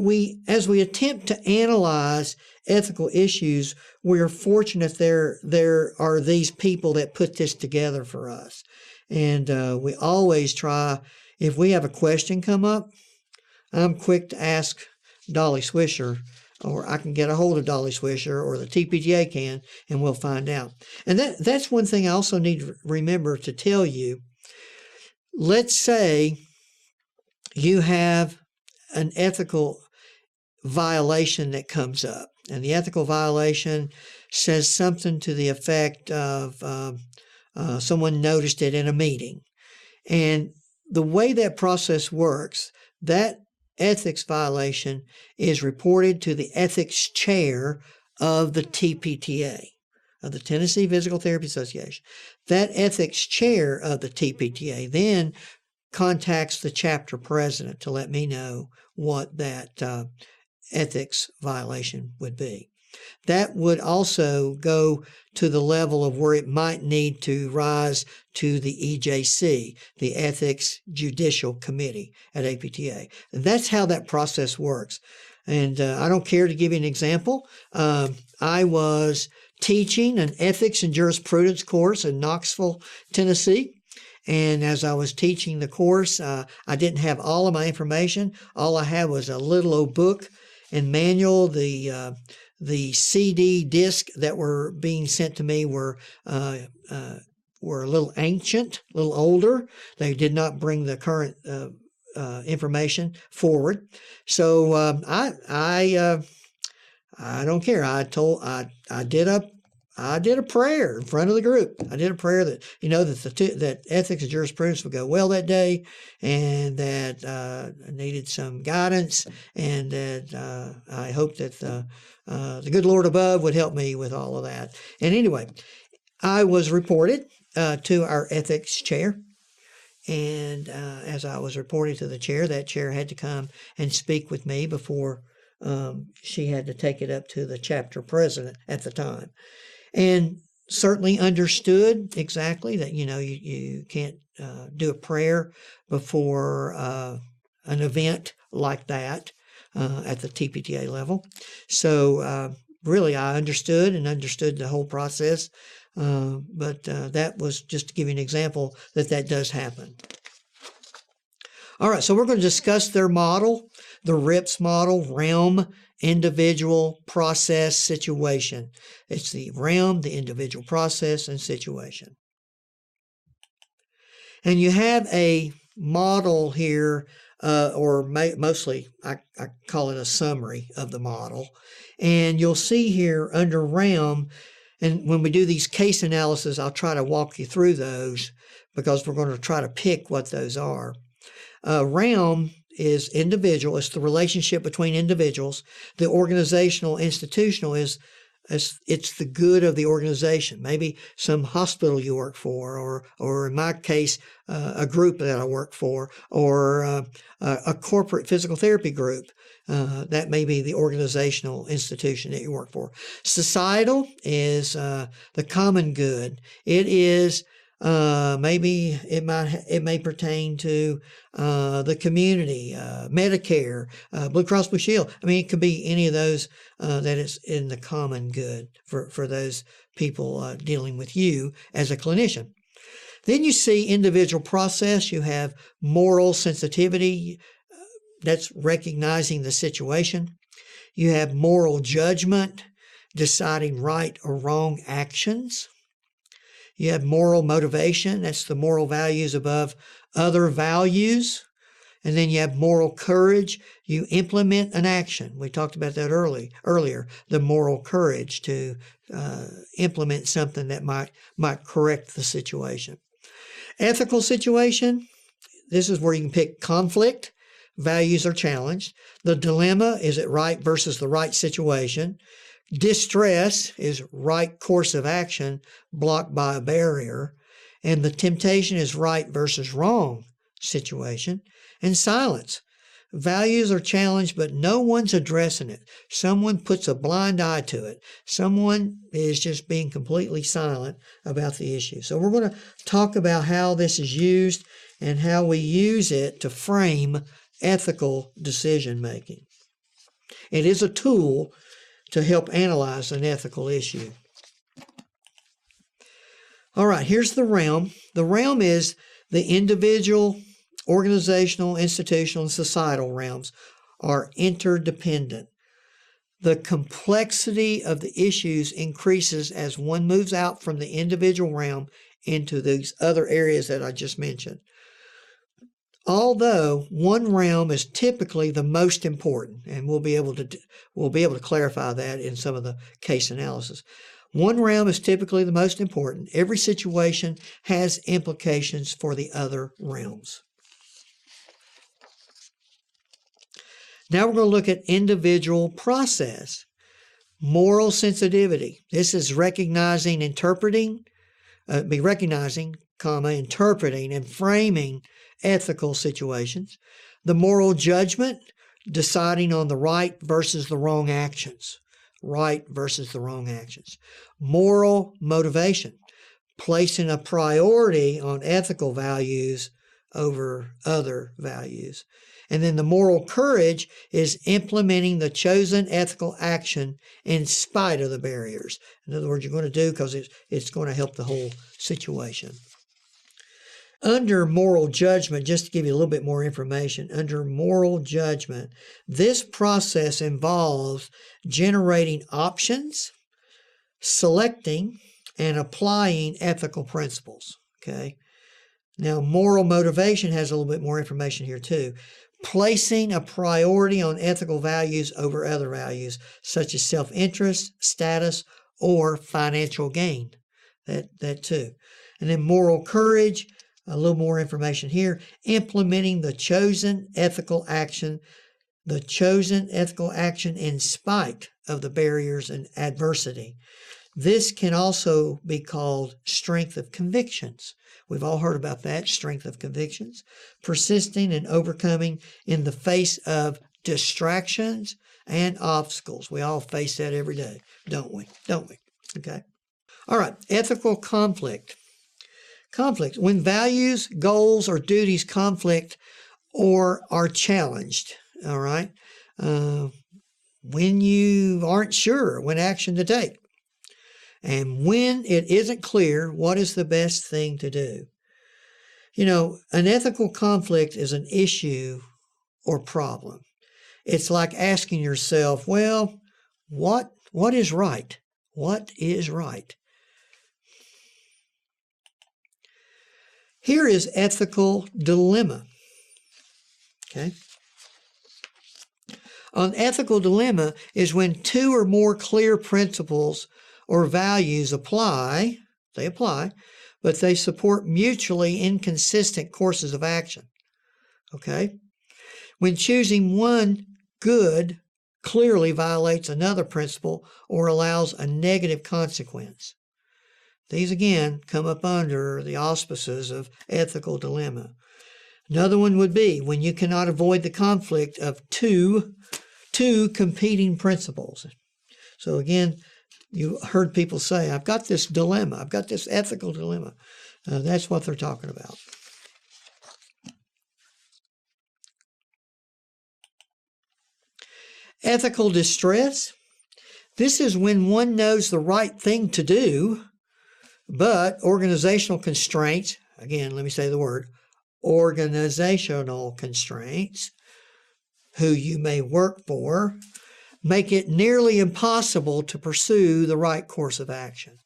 as we attempt to analyze ethical issues, we are fortunate there are these people that put this together for us. And we always try, if we have a question come up, I'm quick to ask Dolly Swisher, or I can get a hold of Dolly Swisher, or the TPTA can, and we'll find out. And that's one thing I also need to remember to tell you. Let's say you have an ethical violation that comes up, and the ethical violation says something to the effect of someone noticed it in a meeting. And the way that process works, that ethics violation is reported to the ethics chair of the TPTA, of the Tennessee Physical Therapy Association. That ethics chair of the TPTA then contacts the chapter president to let me know what that ethics violation would be. That would also go to the level of where it might need to rise to the EJC, the Ethics Judicial Committee at APTA. And that's how that process works. And I don't care to give you an example. I was teaching an ethics and jurisprudence course in Knoxville, Tennessee, And as I was teaching the course, I didn't have all of my information. All I had was a little old book and manual. The CD disc that were being sent to me were a little ancient, a little older. They did not bring the current information forward. So I don't care. I did a prayer in front of the group. I did a prayer that that ethics and jurisprudence would go well that day, and that I needed some guidance, and that I hope that the good Lord above would help me with all of that. And anyway, I was reported to our ethics chair. And as I was reporting to the chair, that chair had to come and speak with me before she had to take it up to the chapter president at the time. And certainly understood exactly that, you can't do a prayer before an event like that at the TPTA level. So really, I understood the whole process. But that was just to give you an example that does happen. All right, so we're going to discuss their model, the RIPS model, realm, individual, process, situation. It's the realm, the individual, process, and situation. And you have a model here, mostly I call it a summary of the model. And you'll see here under realm, and when we do these case analysis, I'll try to walk you through those because we're going to try to pick what those are. Realm is individual. It's the relationship between individuals. The organizational, institutional is it's the good of the organization. Maybe some hospital you work for, or in my case, a group that I work for, or a corporate physical therapy group. That may be the organizational institution that you work for. Societal is the common good. It is maybe it may pertain to the community, Medicare, Blue Cross Blue Shield. I mean, it could be any of those that is in the common good for those people dealing with you as a clinician. Then you see individual process. You have moral sensitivity. That's recognizing the situation. You have moral judgment, deciding right or wrong actions. You have moral motivation. That's the moral values above other values. And then you have moral courage. You implement an action. We talked about that earlier, the moral courage to implement something that might correct the situation. Ethical situation. This is where you can pick conflict. Values are challenged. The dilemma, is it right versus the right situation? Distress is right course of action blocked by a barrier. And the temptation is right versus wrong situation. And silence. Values are challenged, but no one's addressing it. Someone puts a blind eye to it. Someone is just being completely silent about the issue. So we're going to talk about how this is used and how we use it to frame ethical decision making. It is a tool to help analyze an ethical issue. All right, here's the realm. The realm is the individual, organizational, institutional, and societal realms are interdependent. The complexity of the issues increases as one moves out from the individual realm into these other areas that I just mentioned. Although one realm is typically the most important, and we'll be able to clarify that in some of the case analysis. One realm is typically the most important. Every situation has implications for the other realms. Now we're going to look at individual process. Moral sensitivity. This is recognizing, interpreting, interpreting and framing ethical situations. The moral judgment, deciding on the right versus the wrong actions. Right versus the wrong actions. Moral motivation, placing a priority on ethical values over other values. And then the moral courage is implementing the chosen ethical action in spite of the barriers. In other words, you're going to do because it's going to help the whole situation. Under moral judgment, just to give you a little bit more information, under moral judgment, this process involves generating options, selecting, and applying ethical principles. Okay. Now, moral motivation has a little bit more information here too. Placing a priority on ethical values over other values, such as self-interest, status, or financial gain. That too. And then moral courage, a little more information here. Implementing the chosen ethical action in spite of the barriers and adversity. This can also be called strength of convictions. We've all heard about that, strength of convictions. Persisting and overcoming in the face of distractions and obstacles. We all face that every day, don't we? Okay. All right, ethical conflict. Conflict, when values, goals, or duties conflict or are challenged, all right? When you aren't sure when action to take. And when it isn't clear what is the best thing to do. You know, an ethical conflict is an issue or problem. It's like asking yourself, well, what is right? What is right? Here is ethical dilemma. Okay. An ethical dilemma is when two or more clear principles or values apply, but they support mutually inconsistent courses of action. Okay? When choosing one good clearly violates another principle or allows a negative consequence. These again come up under the auspices of ethical dilemma. Another one would be when you cannot avoid the conflict of two competing principles. So again, you heard people say, I've got this dilemma. I've got this ethical dilemma. That's what they're talking about. Ethical distress. This is when one knows the right thing to do, but organizational constraints, again, let me say the word, organizational constraints, who you may work for, make it nearly impossible to pursue the right course of action.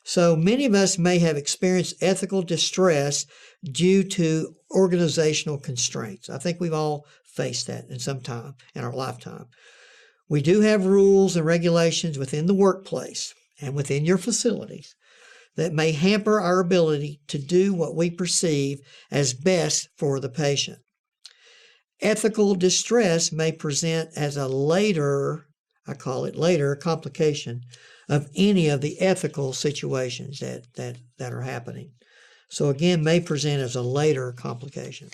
So many of us may have experienced ethical distress due to organizational constraints. I think we've all faced that in some time in our lifetime. We do have rules and regulations within the workplace and within your facilities that may hamper our ability to do what we perceive as best for the patient. Ethical distress may present as a later, I call it later, complication of any of the ethical situations that are happening. So again, may present as a later complication.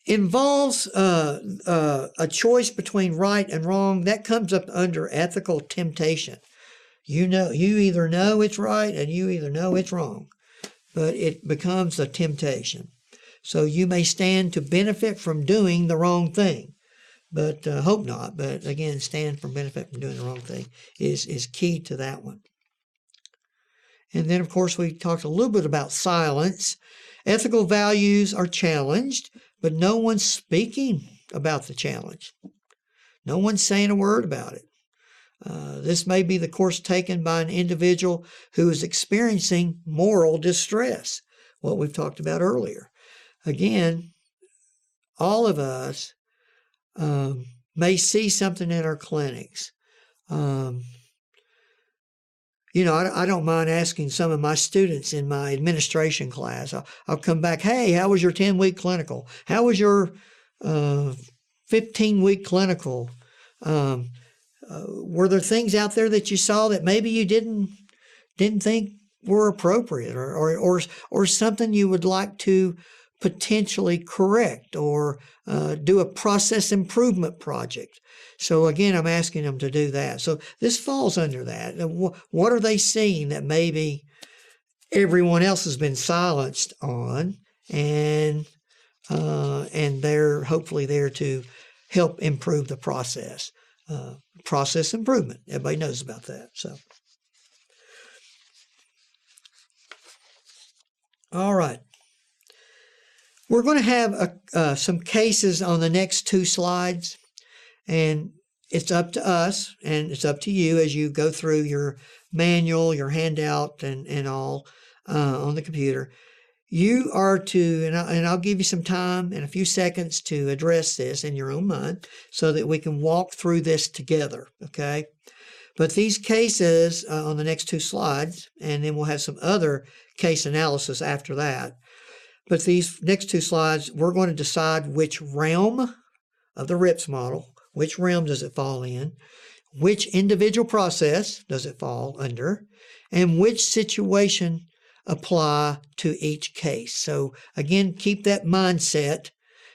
Involves a choice between right and wrong. That comes up under ethical temptation. You either know it's right and you either know it's wrong, but it becomes a temptation. So you may stand to benefit from doing the wrong thing, but hope not. But again, stand for benefit from doing the wrong thing is key to that one. And then, of course, we talked a little bit about silence. Ethical values are challenged, but no one's speaking about the challenge. No one's saying a word about it. This may be the course taken by an individual who is experiencing moral distress, what we've talked about earlier. Again, all of us may see something in our clinics. I don't mind asking some of my students in my administration class. I'll come back, hey, how was your 10-week clinical? How was your 15-week clinical? Were there things out there that you saw that maybe you didn't think were appropriate or something you would like to potentially correct or do a process improvement project? So again, I'm asking them to do that. So this falls under that. What are they seeing that maybe everyone else has been silenced on, and they're hopefully there to help improve the process. Process improvement. Everybody knows about that. So All right. We're going to have some cases on the next 2 slides, and it's up to us and it's up to you as you go through your manual, your handout, and all on the computer. You are to, and I'll give you some time and a few seconds to address this in your own mind so that we can walk through this together, okay? But these cases on the next 2 slides, and then we'll have some other case analysis after that. But these next 2 slides, we're going to decide which realm of the RIPS model, which realm does it fall in, which individual process does it fall under, and which situation apply to each case. So again, keep that mindset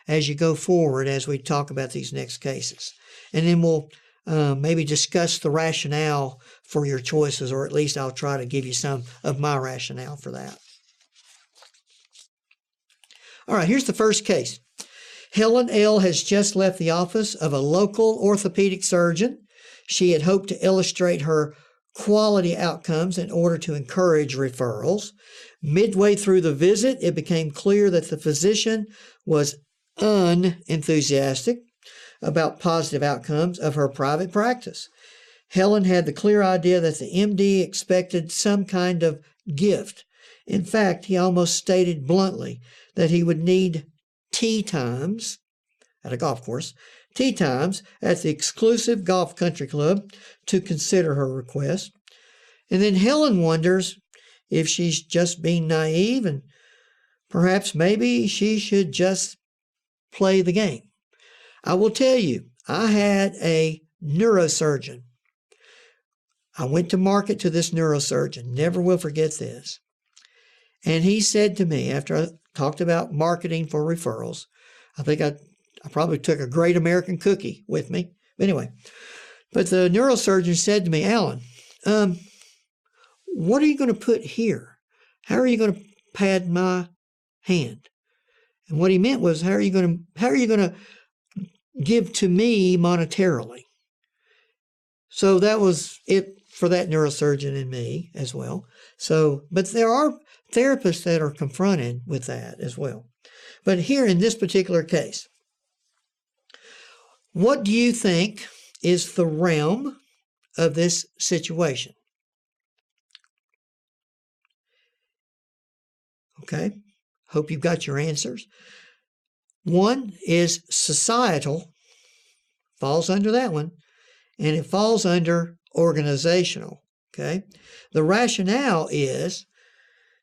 as you go forward as we talk about these next cases. And then we'll maybe discuss the rationale for your choices, or at least I'll try to give you some of my rationale for that. All right, here's the first case. Helen L. has just left the office of a local orthopedic surgeon. She had hoped to illustrate her quality outcomes in order to encourage referrals. Midway through the visit, it became clear that the physician was unenthusiastic about positive outcomes of her private practice. Helen had the clear idea that the MD expected some kind of gift. In fact, he almost stated bluntly that he would need tea times at a golf course, tea times at the exclusive golf country club to consider her request. And then Helen wonders if she's just being naive and perhaps maybe she should just play the game. I will tell you, I had a neurosurgeon. I went to market to this neurosurgeon, never will forget this. And he said to me, after I talked about marketing for referrals, I think I probably took a Great American Cookie with me. Anyway, but the neurosurgeon said to me, Alan, what are you going to put here? How are you going to pad my hand? And what he meant was, how are you going to give to me monetarily? So that was it for that neurosurgeon and me as well. So, but there are therapists that are confronted with that as well. But here in this particular case, what do you think is the realm of this situation? Okay, hope you've got your answers. One is societal, falls under that one, and it falls under organizational, okay? The rationale is,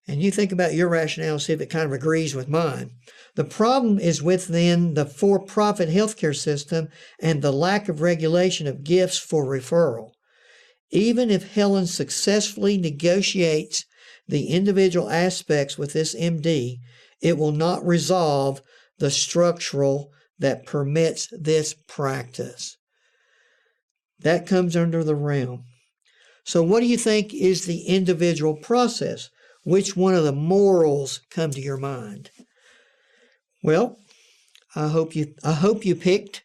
and you think about your rationale, see if it kind of agrees with mine. The problem is within the for-profit healthcare system and the lack of regulation of gifts for referral. Even if Helen successfully negotiates the individual aspects with this MD, it will not resolve the structural that permits this practice. That comes under the realm. So what do you think is the individual process? Which one of the morals come to your mind? Well, I hope you picked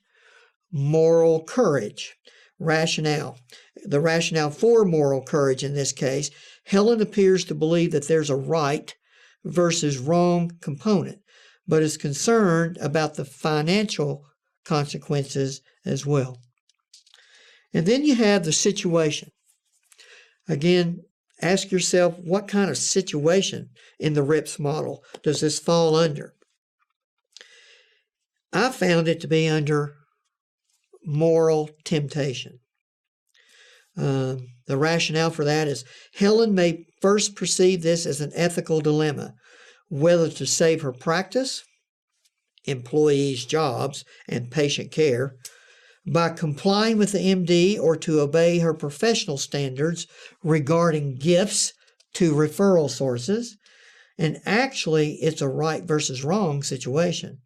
moral courage, rationale. The rationale for moral courage in this case, Helen appears to believe that there's a right versus wrong component, but is concerned about the financial consequences as well. And then you have the situation. Again, ask yourself, what kind of situation in the RIPS model does this fall under? I found it to be under moral temptation. The rationale for that is Helen may first perceive this as an ethical dilemma, whether to save her practice, employees' jobs, and patient care, by complying with the MD or to obey her professional standards regarding gifts to referral sources. And actually, it's a right versus wrong situation.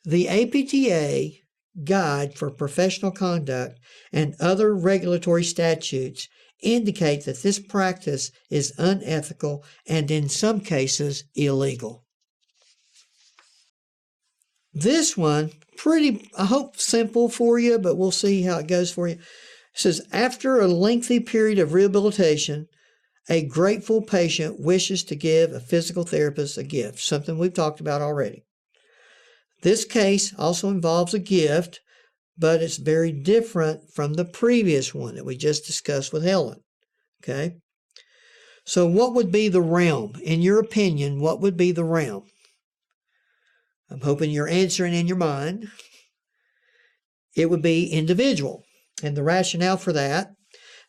The APTA Guide for Professional Conduct and other regulatory statutes indicate that this practice is unethical and in some cases illegal. This one, pretty, I hope, simple for you, but we'll see how it goes for you. It says, after a lengthy period of rehabilitation, A grateful patient wishes to give a physical therapist a gift, something we've talked about already. This case also involves a gift, but it's very different from the previous one that we just discussed with Helen. Okay? So what would be the realm? In your opinion, what would be the realm? I'm hoping you're answering in your mind. It would be individual. And the rationale for that,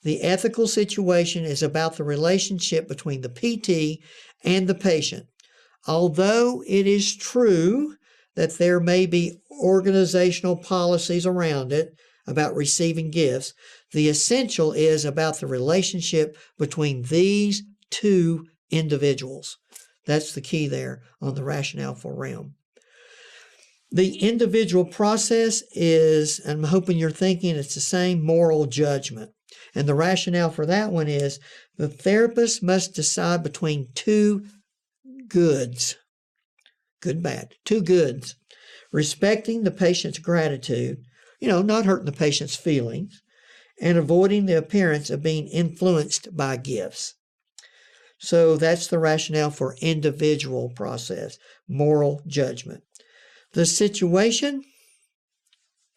the ethical situation is about the relationship between the PT and the patient. Although it is true that there may be organizational policies around it about receiving gifts, the essential is about the relationship between these two individuals. That's the key there on the rationale for realm. The individual process is, I'm hoping you're thinking it's the same, moral judgment. And the rationale for that one is the therapist must decide between two goods, good, bad, two goods, respecting the patient's gratitude, not hurting the patient's feelings, and avoiding the appearance of being influenced by gifts. So that's the rationale for individual process, moral judgment. The situation,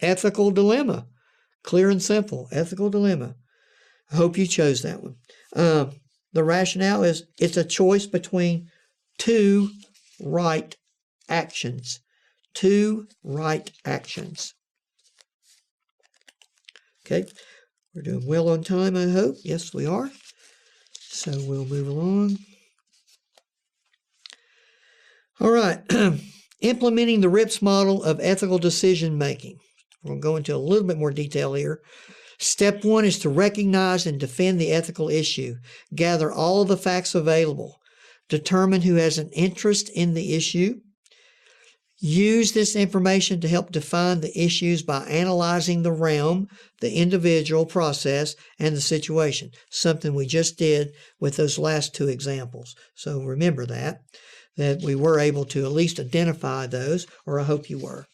ethical dilemma. Clear and simple, ethical dilemma. I hope you chose that one. The rationale is it's a choice between two right actions. Two right actions. Okay, we're doing well on time, I hope. Yes, we are. So we'll move along. All right. Implementing the RIPS model of ethical decision making. We'll go into a little bit more detail here. Step 1 is to recognize and defend the ethical issue. Gather all of the facts available. Determine who has an interest in the issue. Use this information to help define the issues by analyzing the realm, the individual process, and the situation. Something we just did with those last two examples. So remember that we were able to at least identify those, or I hope you were.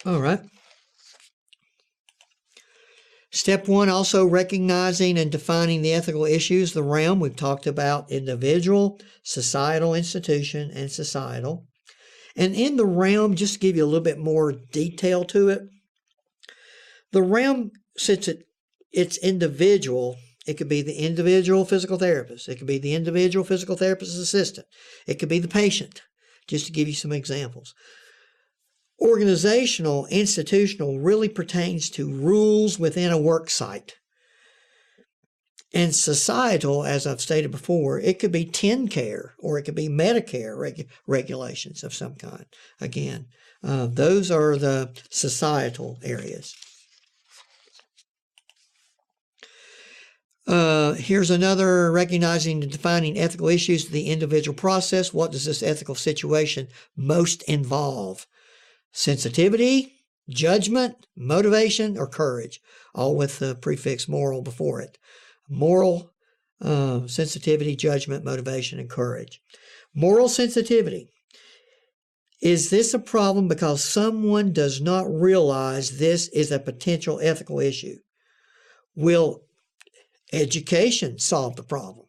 All right. Step 1, also recognizing and defining the ethical issues, the realm. We've talked about individual, societal, institution, and societal. And in the realm, just to give you a little bit more detail to it, the realm, since it's individual, it could be the individual physical therapist. It could be the individual physical therapist assistant. It could be the patient, just to give you some examples. Organizational, institutional really pertains to rules within a work site. And societal, as I've stated before, it could be TennCare or it could be Medicare regulations of some kind. Again, those are the societal areas. Here's another, recognizing and defining ethical issues, the individual process. What does this ethical situation most involve? Sensitivity, judgment, motivation, or courage, all with the prefix moral before it. Moral, sensitivity, judgment, motivation, and courage. Moral sensitivity. Is this a problem because someone does not realize this is a potential ethical issue? Will education solve the problem?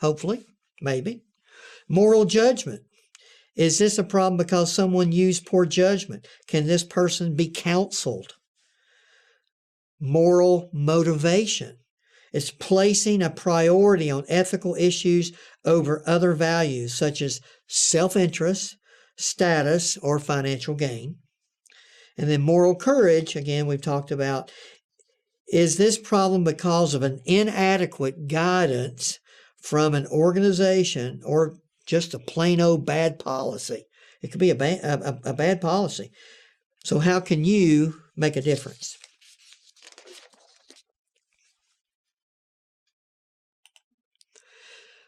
Hopefully, maybe. Moral judgment. Is this a problem because someone used poor judgment? Can this person be counseled? Moral motivation. It's placing a priority on ethical issues over other values such as self-interest, status, or financial gain. And then moral courage, again, we've talked about, is this problem because of an inadequate guidance from an organization or just a plain old bad policy? It could be a bad policy. So how can you make a difference?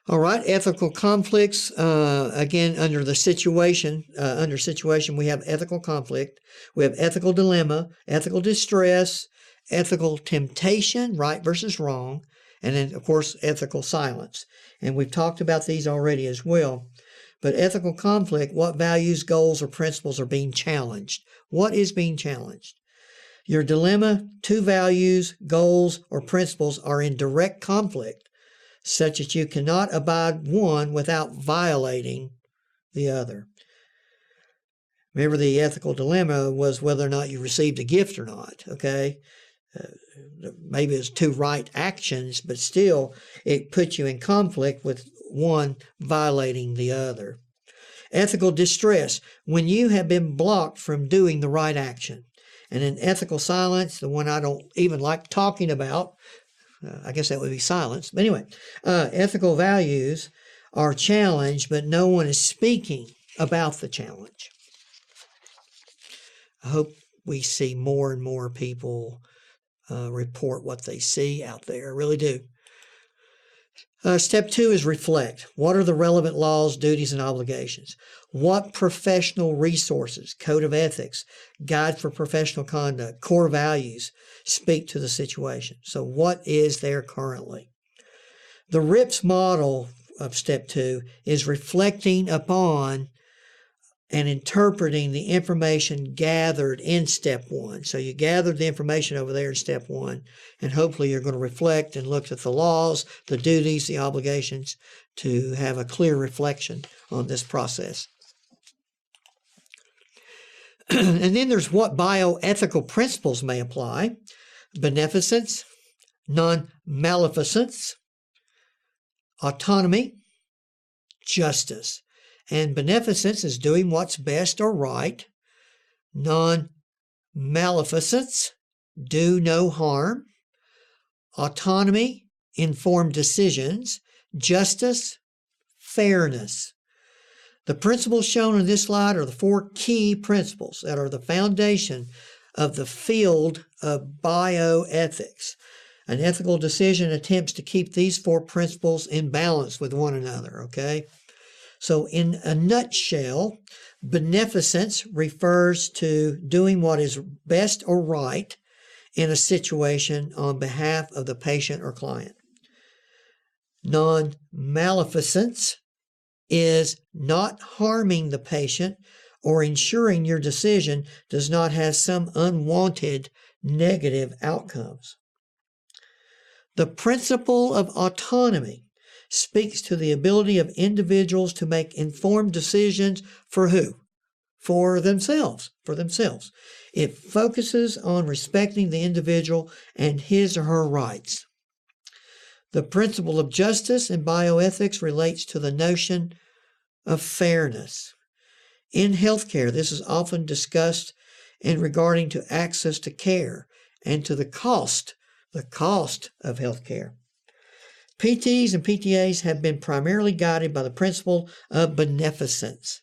All right, ethical conflicts. Again, under situation, we have ethical conflict. We have ethical dilemma, ethical distress, ethical temptation, right versus wrong, and then, of course, ethical silence. And we've talked about these already as well. But ethical conflict, what values, goals, or principles are being challenged? What is being challenged? Your dilemma, two values, goals, or principles are in direct conflict, such that you cannot abide one without violating the other. Remember, the ethical dilemma was whether or not you received a gift or not, okay? Maybe it's two right actions, but still it puts you in conflict with one violating the other. Ethical distress, when you have been blocked from doing the right action. And in ethical silence, the one I don't even like talking about, I guess that would be silence. But anyway, ethical values are challenged, but no one is speaking about the challenge. I hope we see more and more people report what they see out there. I really do. Step 2 is reflect. What are the relevant laws, duties, and obligations? What professional resources, code of ethics, guide for professional conduct, core values speak to the situation? So what is there currently? The RIPS model of step 2 is reflecting upon and interpreting the information gathered in step 1. So you gathered the information over there in step 1, and hopefully you're going to reflect and look at the laws, the duties, the obligations to have a clear reflection on this process. And then there's what bioethical principles may apply: beneficence, non-maleficence, autonomy, justice. And beneficence is doing what's best or right. Non-maleficence, do no harm. Autonomy, informed decisions. Justice, fairness. The principles shown in this slide are the 4 key principles that are the foundation of the field of bioethics. An ethical decision attempts to keep these 4 principles in balance with one another, okay? So in a nutshell, beneficence refers to doing what is best or right in a situation on behalf of the patient or client. Non-maleficence is not harming the patient or ensuring your decision does not have some unwanted negative outcomes. The principle of autonomy speaks to the ability of individuals to make informed decisions for who? For themselves. It focuses on respecting the individual and his or her rights. The principle of justice in bioethics relates to the notion of fairness. In healthcare, this is often discussed in regarding to access to care and to the cost of healthcare. PTs and PTAs have been primarily guided by the principle of beneficence.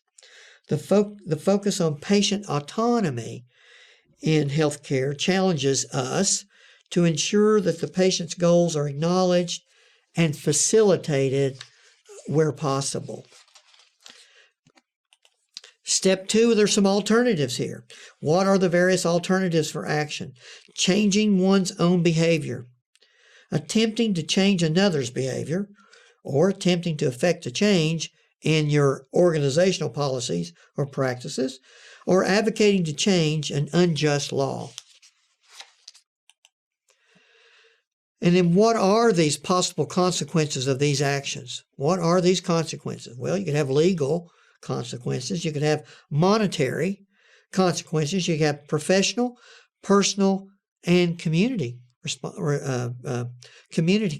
The focus on patient autonomy in healthcare challenges us to ensure that the patient's goals are acknowledged and facilitated where possible. Step 2, there's some alternatives here. What are the various alternatives for action? Changing one's own behavior, attempting to change another's behavior, or attempting to effect a change in your organizational policies or practices, or advocating to change an unjust law. And then what are these possible consequences of these actions? What are these consequences? Well, you could have legal consequences. You could have monetary consequences. You could have professional, personal, and community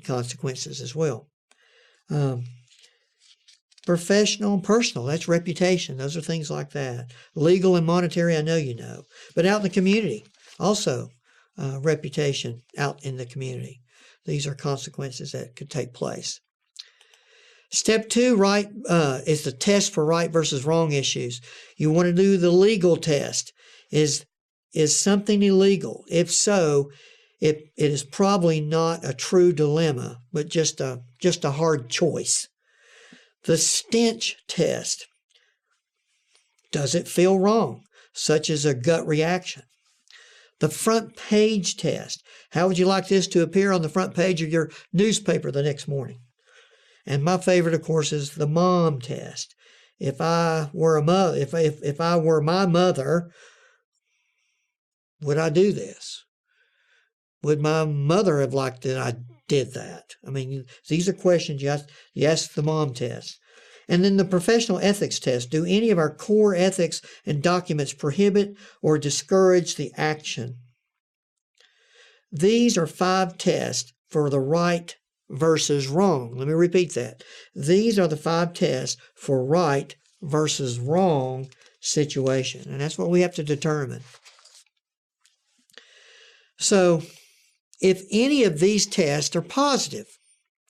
consequences as well. Professional and personal, that's reputation. Those are things like that. Legal and monetary, I know you know. But out in the community, also reputation out in the community. These are consequences that could take place. Step 2, is the test for right versus wrong issues. You want to do the legal test. Is something illegal? If so, it is probably not a true dilemma, but just a hard choice. The stench test. Does it feel wrong? Such as a gut reaction. The front page test. How would you like this to appear on the front page of your newspaper the next morning? And my favorite, of course, is the mom test. If I were a mother, if I were my mother, Would I do this? Would my mother have liked that I did that? I mean, these are questions you ask the mom test. And then the professional ethics test. Do any of our core ethics and documents prohibit or discourage the action? These are 5 tests for the right versus wrong. Let me repeat that. These are the 5 tests for right versus wrong situation. And that's what we have to determine. So, if any of these tests are positive,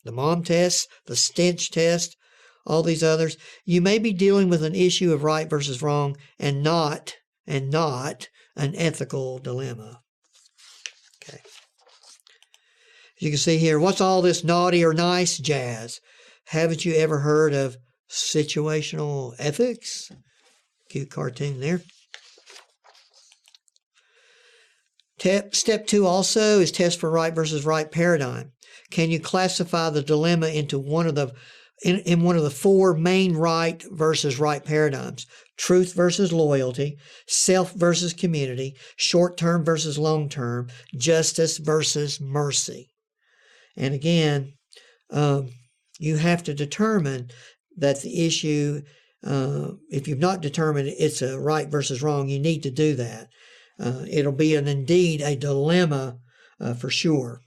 the mom test, the stench test, all these others, you may be dealing with an issue of right versus wrong and not an ethical dilemma. Okay. You can see here, what's all this naughty or nice jazz? Haven't you ever heard of situational ethics? Cute cartoon there. Step 2 also is test for right versus right paradigm. Can you classify the dilemma into one of the 4 main right versus right paradigms? Truth versus loyalty, self versus community, short-term versus long-term, justice versus mercy. And again, you have to determine that the issue, if you've not determined it's a right versus wrong, you need to do that. It'll be indeed a dilemma for sure.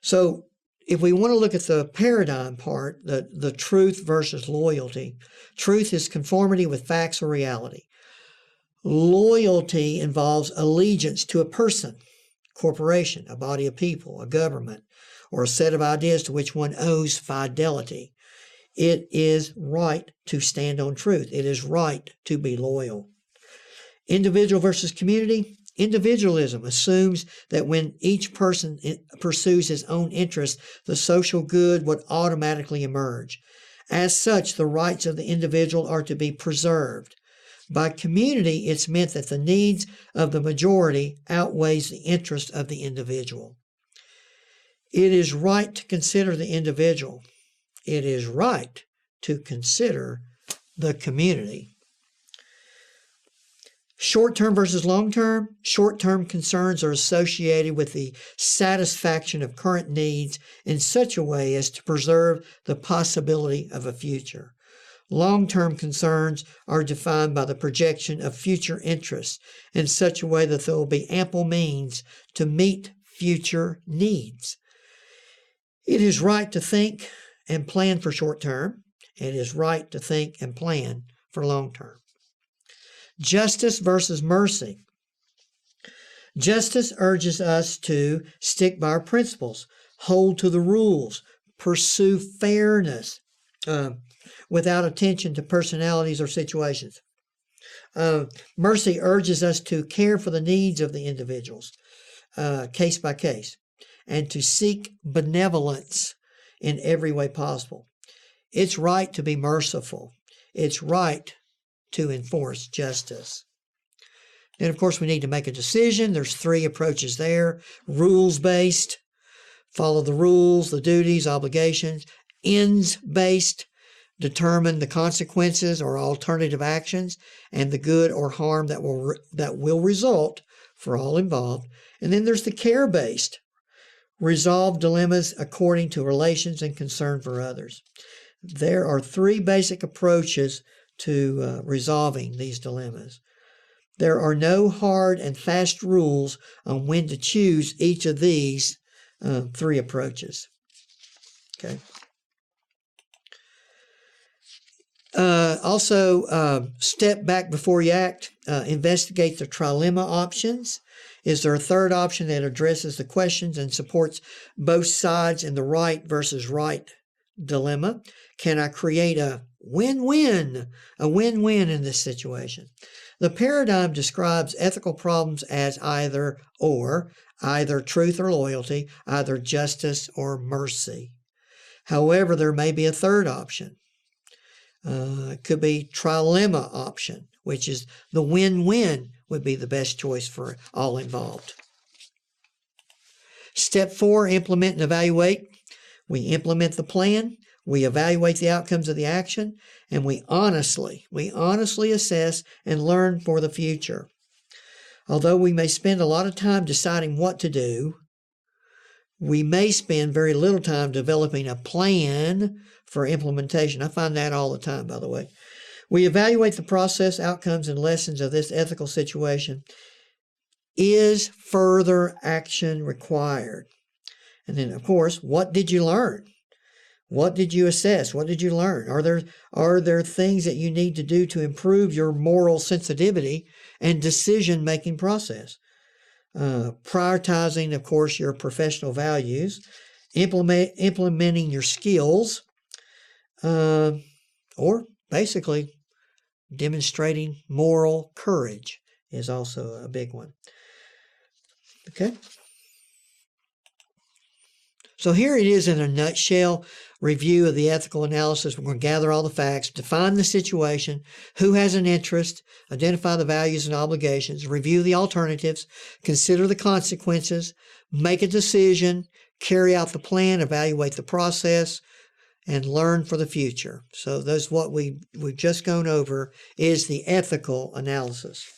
So if we want to look at the paradigm part, the truth versus loyalty, truth is conformity with facts or reality. Loyalty involves allegiance to a person, corporation, a body of people, a government, or a set of ideas to which one owes fidelity. It is right to stand on truth. It is right to be loyal. Individual versus community. Individualism assumes that when each person pursues his own interests, the social good would automatically emerge. As such, the rights of the individual are to be preserved. By community, it's meant that the needs of the majority outweighs the interest of the individual. It is right to consider the individual. It is right to consider the community. Short-term versus long-term. Short-term concerns are associated with the satisfaction of current needs in such a way as to preserve the possibility of a future. Long-term concerns are defined by the projection of future interests in such a way that there will be ample means to meet future needs. It is right to think and plan for short-term. It is right to think and plan for long-term. Justice versus mercy. Justice urges us to stick by our principles, hold to the rules, pursue fairness without attention to personalities or situations. Mercy urges us to care for the needs of the individuals, case by case, and to seek benevolence in every way possible. It's right to be merciful. It's right to enforce justice. Then, of course, we need to make a decision. There's 3 approaches there. Rules-based, follow the rules, the duties, obligations. Ends-based, determine the consequences or alternative actions and the good or harm that will result for all involved. And then there's the care-based, resolve dilemmas according to relations and concern for others. There are 3 basic approaches to resolving these dilemmas. There are no hard and fast rules on when to choose each of these 3 approaches. Okay. Also, step back before you act. Investigate the trilemma options. Is there a third option that addresses the questions and supports both sides in the right versus right dilemma? Can I create a win-win in this situation? The paradigm describes ethical problems as either or, either truth or loyalty, either justice or mercy. However, there may be a third option. It could be trilemma option, which is the win-win would be the best choice for all involved. Step 4, implement and evaluate. We implement the plan. We evaluate the outcomes of the action, and we honestly assess and learn for the future. Although we may spend a lot of time deciding what to do, we may spend very little time developing a plan for implementation. I find that all the time, by the way. We evaluate the process, outcomes, and lessons of this ethical situation. Is further action required? And then, of course, what did you learn? What did you assess? What did you learn? Are there things that you need to do to improve your moral sensitivity and decision-making process? Prioritizing, of course, your professional values, implementing your skills, or basically demonstrating moral courage is also a big one. Okay. So here it is in a nutshell review of the ethical analysis. We're going to gather all the facts, define the situation, who has an interest, identify the values and obligations, review the alternatives, consider the consequences, make a decision, carry out the plan, evaluate the process, and learn for the future. So that's what we've just gone over is the ethical analysis.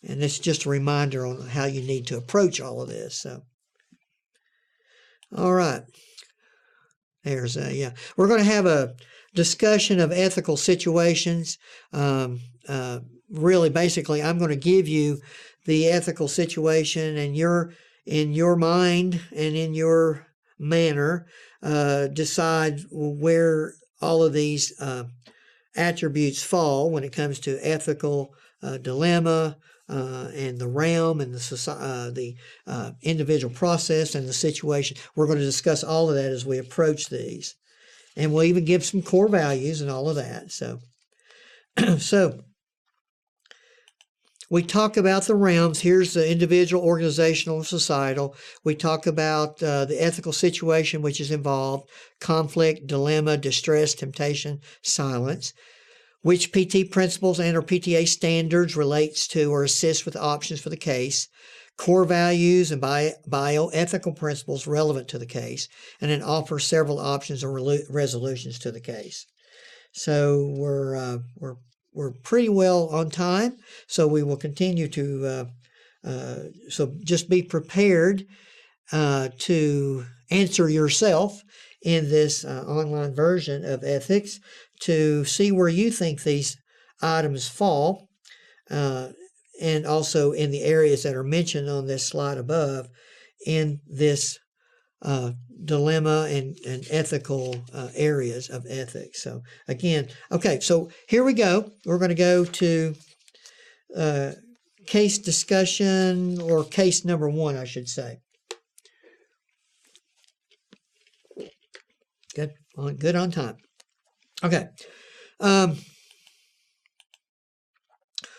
And it's just a reminder on how you need to approach all of this. So. All right. We're going to have a discussion of ethical situations. Really, basically, I'm going to give you the ethical situation, and in your mind and in your manner, decide where all of these attributes fall when it comes to ethical dilemma, and the realm and the individual process and the situation. We're going to discuss all of that as we approach these. And we'll even give some core values and all of that. So, so we talk about the realms. Here's the individual, organizational, and societal. We talk about the ethical situation which is involved, conflict, dilemma, distress, temptation, silence. Which PT principles and or PTA standards relates to or assist with options for the case, core values and bioethical principles relevant to the case, and then offer several options or resolutions to the case. So we're pretty well on time. So we will continue to. So just be prepared to answer yourself in this online version of ethics to see where you think these items fall, and also in the areas that are mentioned on this slide above in this dilemma and ethical areas of ethics. So again, okay, so here we go. We're going to go to case discussion, or case number 1, I should say. Good on time. Okay.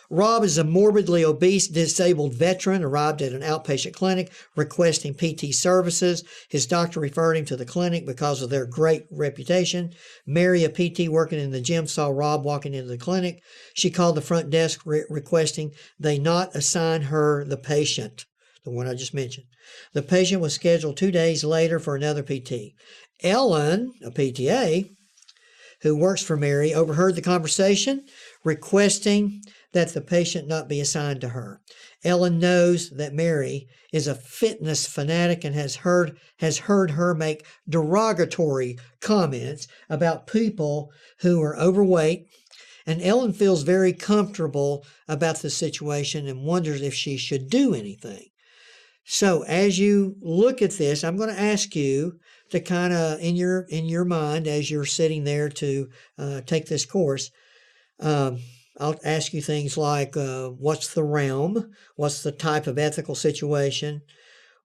Rob is a morbidly obese, disabled veteran, arrived at an outpatient clinic requesting PT services. His doctor referred him to the clinic because of their great reputation. Mary, a PT working in the gym, saw Rob walking into the clinic. She called the front desk requesting they not assign her the patient, the one I just mentioned. The patient was scheduled 2 days later for another PT. Ellen, a PTA, who works for Mary, overheard the conversation, requesting that the patient not be assigned to her. Ellen knows that Mary is a fitness fanatic and has heard her make derogatory comments about people who are overweight, and Ellen feels very comfortable about the situation and wonders if she should do anything. So as you look at this, I'm going to ask you to kind of, in your mind, as you're sitting there to take this course, I'll ask you things like, what's the realm? What's the type of ethical situation?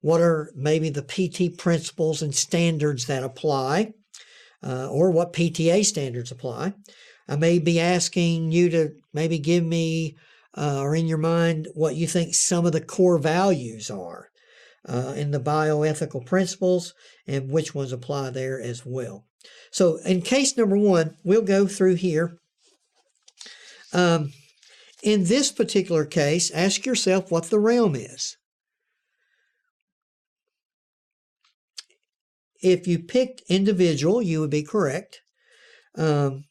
What are maybe the PT principles and standards that apply? Or what PTA standards apply? I may be asking you to maybe give me, or in your mind, what you think some of the core values are in the bioethical principles and which ones apply there as well. So in case number 1, we'll go through here. In this particular case, ask yourself what the realm is. If you picked individual, you would be correct. The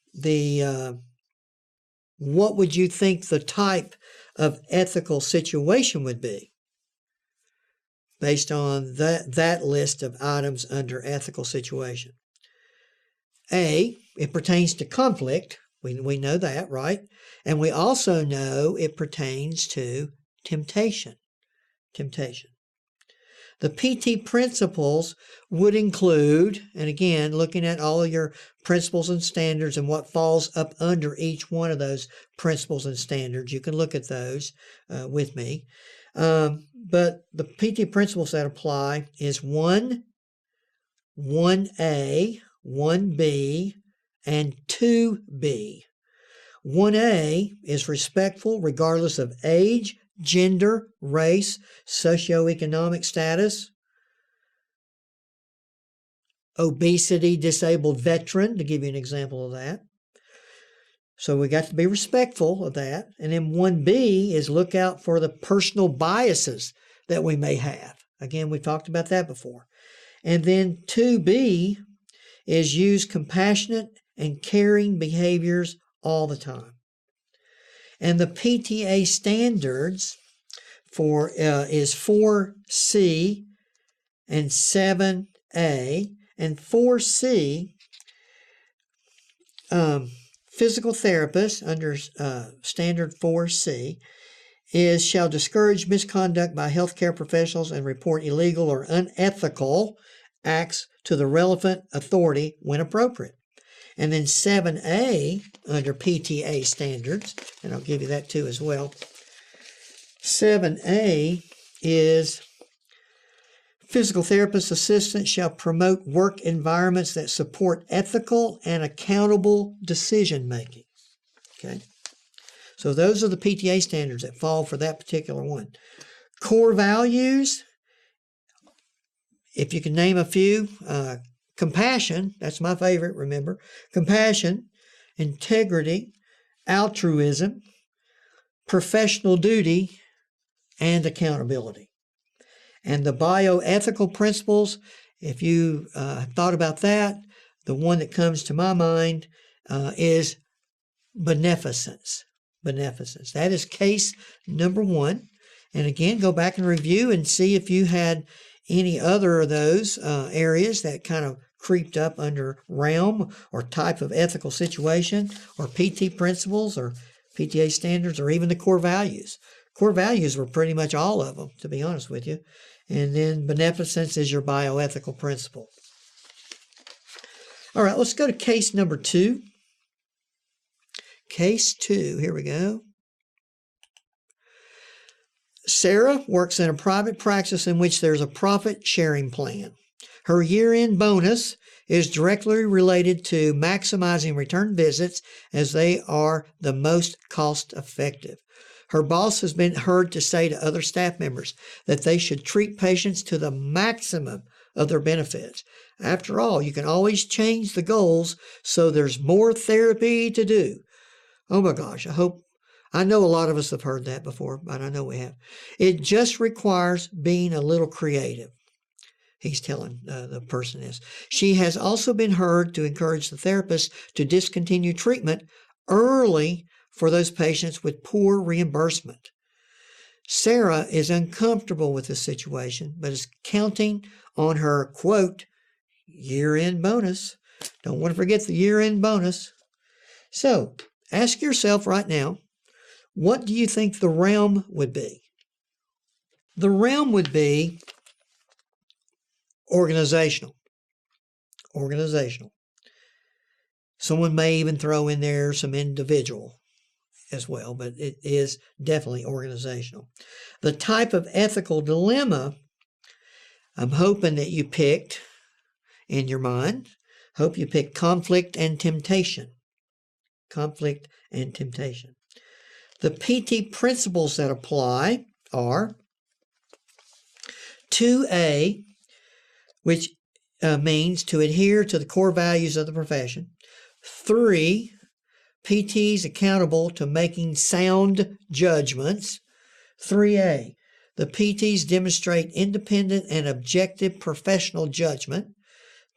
what would you think the type of ethical situation would be based on that list of items under ethical situation? A, it pertains to conflict. We know that, right? And we also know it pertains to temptation. Temptation. The PT principles would include, and again, looking at all your principles and standards and what falls up under each one of those principles and standards. You can look at those with me. But the PT principles that apply is 1, 1A, 1B, and 2B. 1A is respectful regardless of age, gender, race, socioeconomic status, obesity, disabled veteran, to give you an example of that. So we got to be respectful of that. And then 1B is look out for the personal biases that we may have. Again, we talked about that before. And then 2B is use compassionate and caring behaviors all the time. And the PTA standards for is 4C and 7A. And 4C, physical therapist under standard 4C shall discourage misconduct by healthcare professionals and report illegal or unethical acts to the relevant authority when appropriate. And then 7A under PTA standards, and I'll give you that too as well. 7A is physical therapist assistants shall promote work environments that support ethical and accountable decision making. Okay. So those are the PTA standards that fall for that particular one. Core values, if you can name a few, compassion, that's my favorite, remember. Compassion, integrity, altruism, professional duty, and accountability. And the bioethical principles, if you thought about that, the one that comes to my mind is beneficence. Beneficence. That is case number 1. And again, go back and review and see if you had any other of those areas that kind of creeped up under realm or type of ethical situation or PT principles or PTA standards or even the core values. Core values were pretty much all of them, to be honest with you. And then beneficence is your bioethical principle. All right, let's go to case number 2. Case 2, here we go. Sarah works in a private practice in which there's a profit sharing plan. Her year-end bonus is directly related to maximizing return visits as they are the most cost-effective. Her boss has been heard to say to other staff members that they should treat patients to the maximum of their benefits. After all, you can always change the goals so there's more therapy to do. Oh my gosh, I know a lot of us have heard that before, but I know we have. It just requires being a little creative, he's telling the person this. She has also been heard to encourage the therapist to discontinue treatment early for those patients with poor reimbursement. Sarah is uncomfortable with this situation, but is counting on her, quote, year-end bonus. Don't want to forget the year-end bonus. So, ask yourself right now, what do you think the realm would be? The realm would be organizational. Organizational. Someone may even throw in there some individual as well, but it is definitely organizational. The type of ethical dilemma I'm hoping that you picked in your mind, hope you picked conflict and temptation. Conflict and temptation. The PT principles that apply are 2A, which means to adhere to the core values of the profession. 3, PTs accountable to making sound judgments. 3A, the PTs demonstrate independent and objective professional judgment.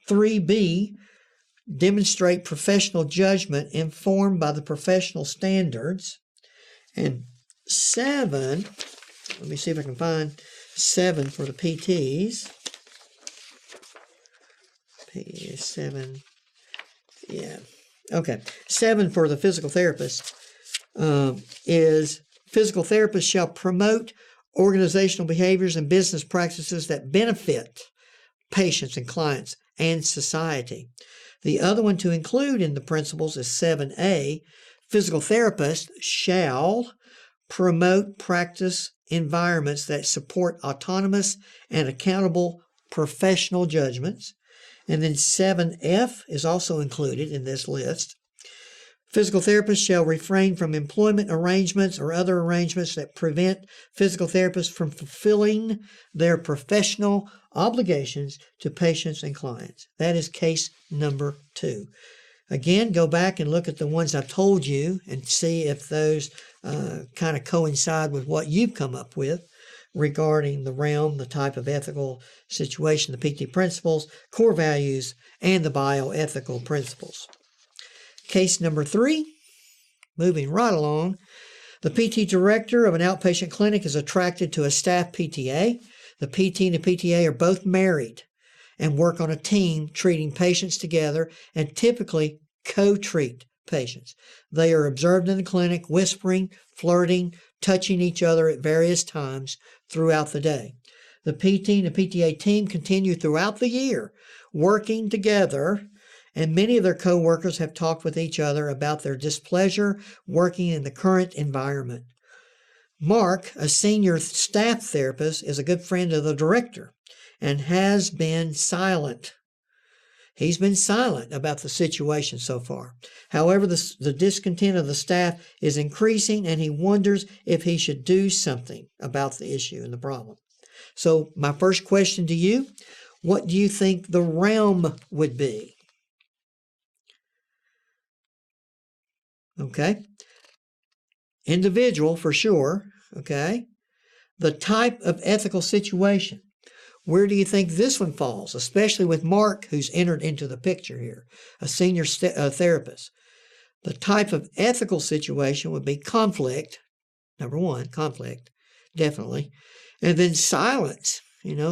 3B, demonstrate professional judgment informed by the professional standards. And 7, let me see if I can find 7 for the PTs. P7, yeah. Okay, 7 for the physical therapist is physical therapists shall promote organizational behaviors and business practices that benefit patients and clients and society. The other one to include in the principles is 7A. Physical therapists shall promote practice environments that support autonomous and accountable professional judgments. And then 7F is also included in this list. Physical therapists shall refrain from employment arrangements or other arrangements that prevent physical therapists from fulfilling their professional obligations to patients and clients. That is case number 2. Again, go back and look at the ones I've told you and see if those kind of coincide with what you've come up with regarding the realm, the type of ethical situation, the PT principles, core values, and the bioethical principles. Case number 3, moving right along. The PT director of an outpatient clinic is attracted to a staff PTA. The PT and the PTA are both married and work on a team treating patients together and typically co-treat patients. They are observed in the clinic whispering, flirting, touching each other at various times throughout the day. The PT and the PTA team continue throughout the year working together, and many of their co-workers have talked with each other about their displeasure working in the current environment. Mark, a senior staff therapist, is a good friend of the director and has been silent. He's been silent about the situation so far. However, the discontent of the staff is increasing, and he wonders if he should do something about the issue and the problem. So my first question to you, what do you think the realm would be? Okay. Individual for sure. Okay. The type of ethical situation. Where do you think this one falls, especially with Mark, who's entered into the picture here, a senior therapist? The type of ethical situation would be conflict. Number 1, conflict, definitely. And then silence,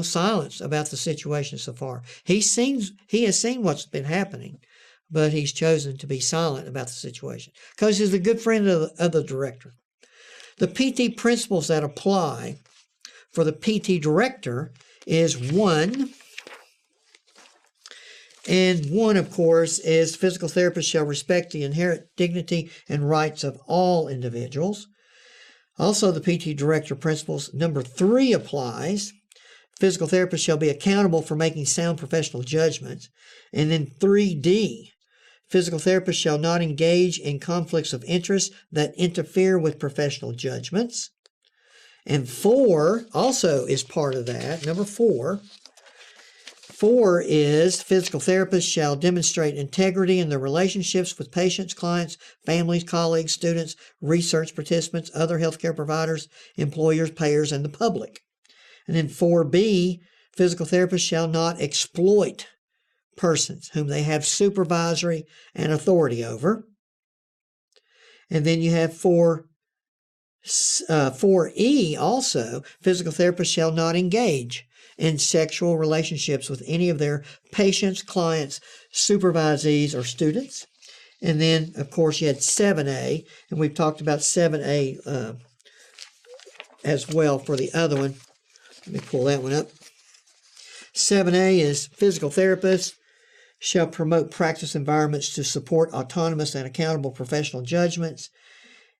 silence about the situation so far. He has seen what's been happening, but he's chosen to be silent about the situation because he's a good friend of the director. The PT principles that apply for the PT director is 1, and 1, of course, is physical therapists shall respect the inherent dignity and rights of all individuals. Also, the PT director principles number 3 applies. Physical therapists shall be accountable for making sound professional judgments. And then 3D, physical therapists shall not engage in conflicts of interest that interfere with professional judgments. And 4 also is part of that. Number 4. 4 is physical therapists shall demonstrate integrity in their relationships with patients, clients, families, colleagues, students, research participants, other healthcare providers, employers, payers, and the public. And then 4B, physical therapists shall not exploit persons whom they have supervisory and authority over. And then you have 4E also, physical therapists shall not engage in sexual relationships with any of their patients, clients, supervisees, or students. And then, of course, you had 7A, and we've talked about 7A as well for the other one. Let me pull that one up. 7A is physical therapists shall promote practice environments to support autonomous and accountable professional judgments.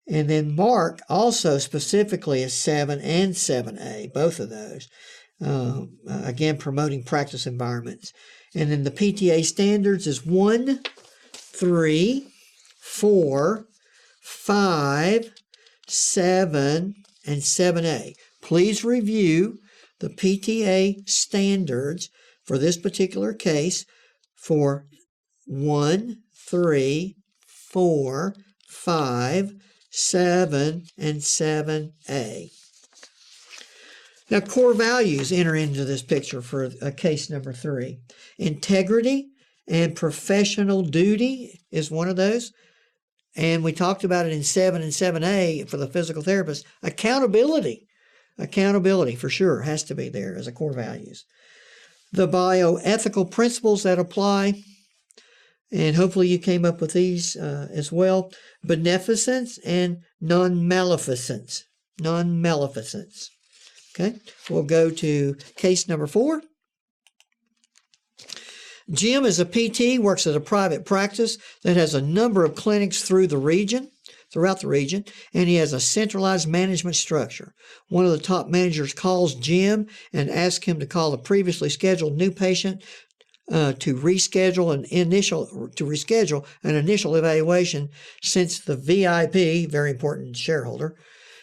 And then Mark also specifically is 7 and 7A, both of those. Again, promoting practice environments. And then the PTA standards is 1, 3, 4, 5, 7, and 7A. Please review the PTA standards for this particular case for 1, 3, 4, 5, 7, and 7A. Now, core values enter into this picture for case number 3. Integrity And professional duty is one of those. And we talked about it in 7 and 7A for the physical therapist. Accountability. Accountability for sure has to be there as a core values. The bioethical principles that apply, and hopefully you came up with these as well. Beneficence and non-maleficence. Non-maleficence. Okay, we'll go to case number 4. Jim is a PT, works at a private practice that has a number of clinics throughout the region, and he has a centralized management structure. One of the top managers calls Jim and asks him to call a previously scheduled new patient to reschedule an initial evaluation, since the VIP, very important shareholder,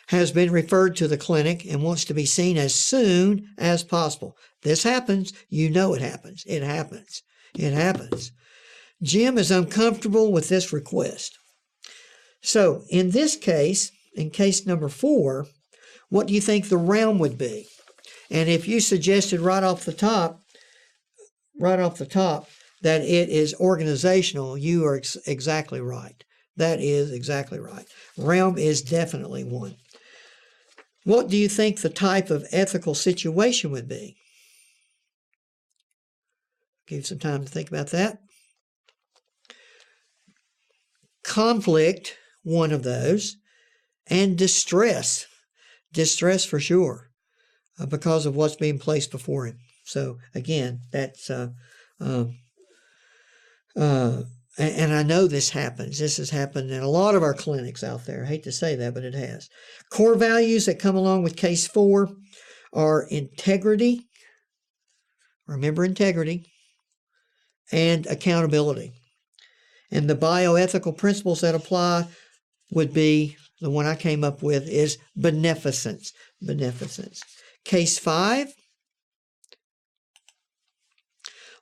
has been referred to the clinic and wants to be seen as soon as possible. This happens. You know it happens. It happens. It happens. Jim is uncomfortable with this request. So in this case, in case number 4, what do you think the realm would be? And if you suggested right off the top, that it is organizational, you are exactly right. That is exactly right. Realm is definitely one. What do you think the type of ethical situation would be? Give you some time to think about that. Conflict, one of those, and distress. Distress for sure, because of what's being placed before him. So again, that's and I know this happens. This has happened in a lot of our clinics out there. I hate to say that, but it has. Core values that come along with case 4 are integrity. Remember integrity. And accountability. And the bioethical principles that apply would be, the one I came up with is beneficence. Beneficence. Case 5.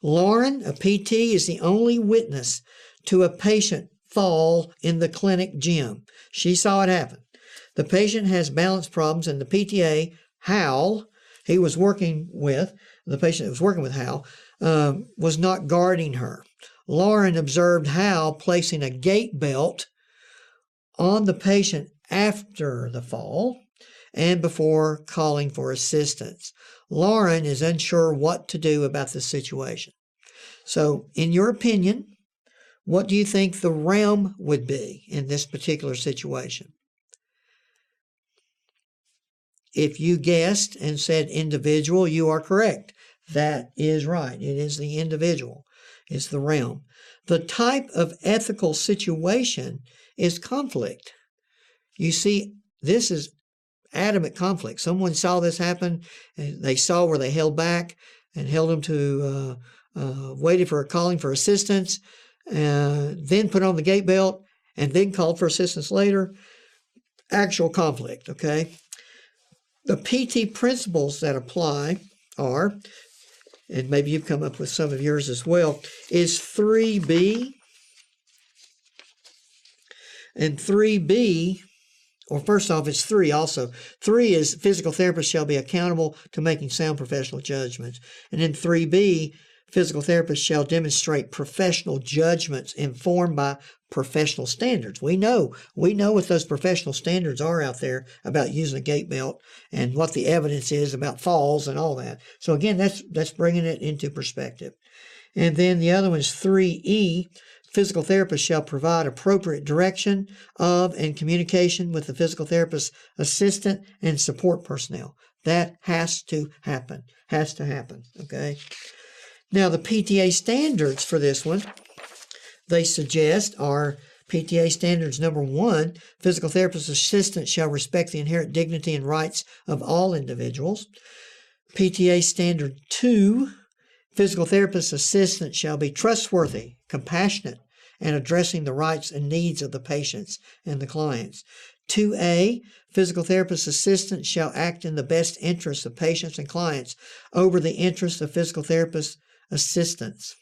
Lauren, a PT, is the only witness to a patient fall in the clinic gym. She saw it happen. The patient has balance problems, and the PTA, Hal, the patient that was working with Hal, was not guarding her. Lauren observed Hal placing a gait belt on the patient after the fall and before calling for assistance. Lauren is unsure what to do about the situation. So, in your opinion, what do you think the realm would be in this particular situation? If you guessed and said individual, you are correct. That is right. It is the individual. It's the realm. The type of ethical situation is conflict. You see, this is adamant conflict. Someone saw this happen, and they saw where they held back and held them to, waited for calling for assistance, then put on the gait belt, and then called for assistance later. Actual conflict, okay? The PT principles that apply are, and maybe you've come up with some of yours as well, is 3B. And 3B, or first off, it's 3 also. 3 is physical therapists shall be accountable to making sound professional judgments. And then 3B, physical therapists shall demonstrate professional judgments informed by professional standards. We know what those professional standards are out there about using a gait belt and what the evidence is about falls and all that. So again, that's bringing it into perspective. And then the other one is 3E. Physical therapists shall provide appropriate direction of and communication with the physical therapist assistant and support personnel. That has to happen. Has to happen. Okay. Now, the PTA standards for this one, they suggest are PTA standards number 1, physical therapist assistant shall respect the inherent dignity and rights of all individuals. PTA standard 2, physical therapist assistant shall be trustworthy, compassionate, and addressing the rights and needs of the patients and the clients. 2A, physical therapist assistant shall act in the best interests of patients and clients over the interests of physical therapist assistants.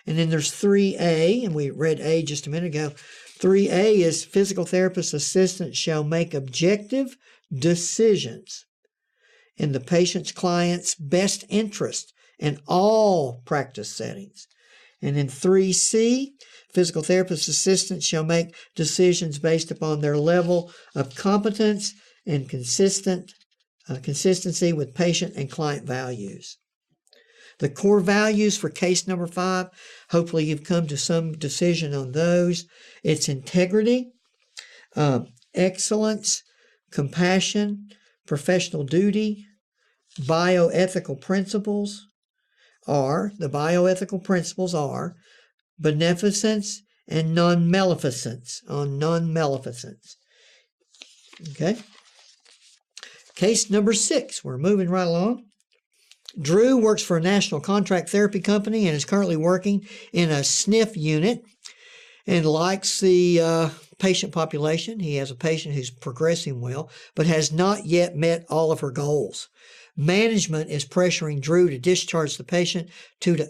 And then there's 3A, and we read A just a minute ago. 3A is physical therapist assistant shall make objective decisions in the patient's client's best interest in all practice settings. And then 3C, physical therapist assistants shall make decisions based upon their level of competence and consistency with patient and client values. The core values for case number 5, hopefully you've come to some decision on those. It's integrity, excellence, compassion, professional duty, bioethical principles the bioethical principles are beneficence and non-maleficence, Okay. Case number 6, we're moving right along. Drew works for a national contract therapy company and is currently working in a SNF unit and likes the patient population. He has a patient who's progressing well, but has not yet met all of her goals. Management is pressuring Drew to discharge the patient to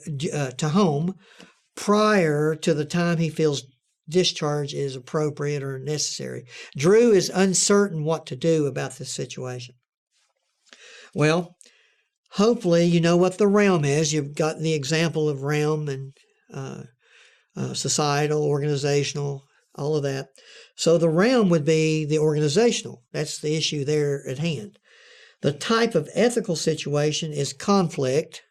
home prior to the time he feels discharge is appropriate or necessary. Drew is uncertain what to do about this situation. Well, hopefully you know what the realm is. You've got the example of realm and societal, organizational, all of that. So the realm would be the organizational. That's the issue there at hand. The type of ethical situation is conflict,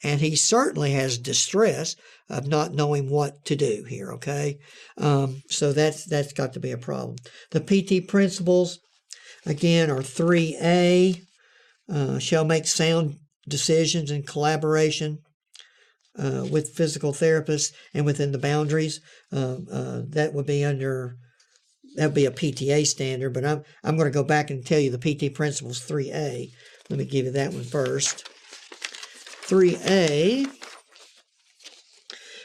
and he certainly has distress of not knowing what to do here, okay? So that's got to be a problem. The PT principles, again, are 3A, shall make sound decisions in collaboration with physical therapists and within the boundaries. That would be a PTA standard, but I'm going to go back and tell you the PT principles 3A. Let me give you that one first. 3A,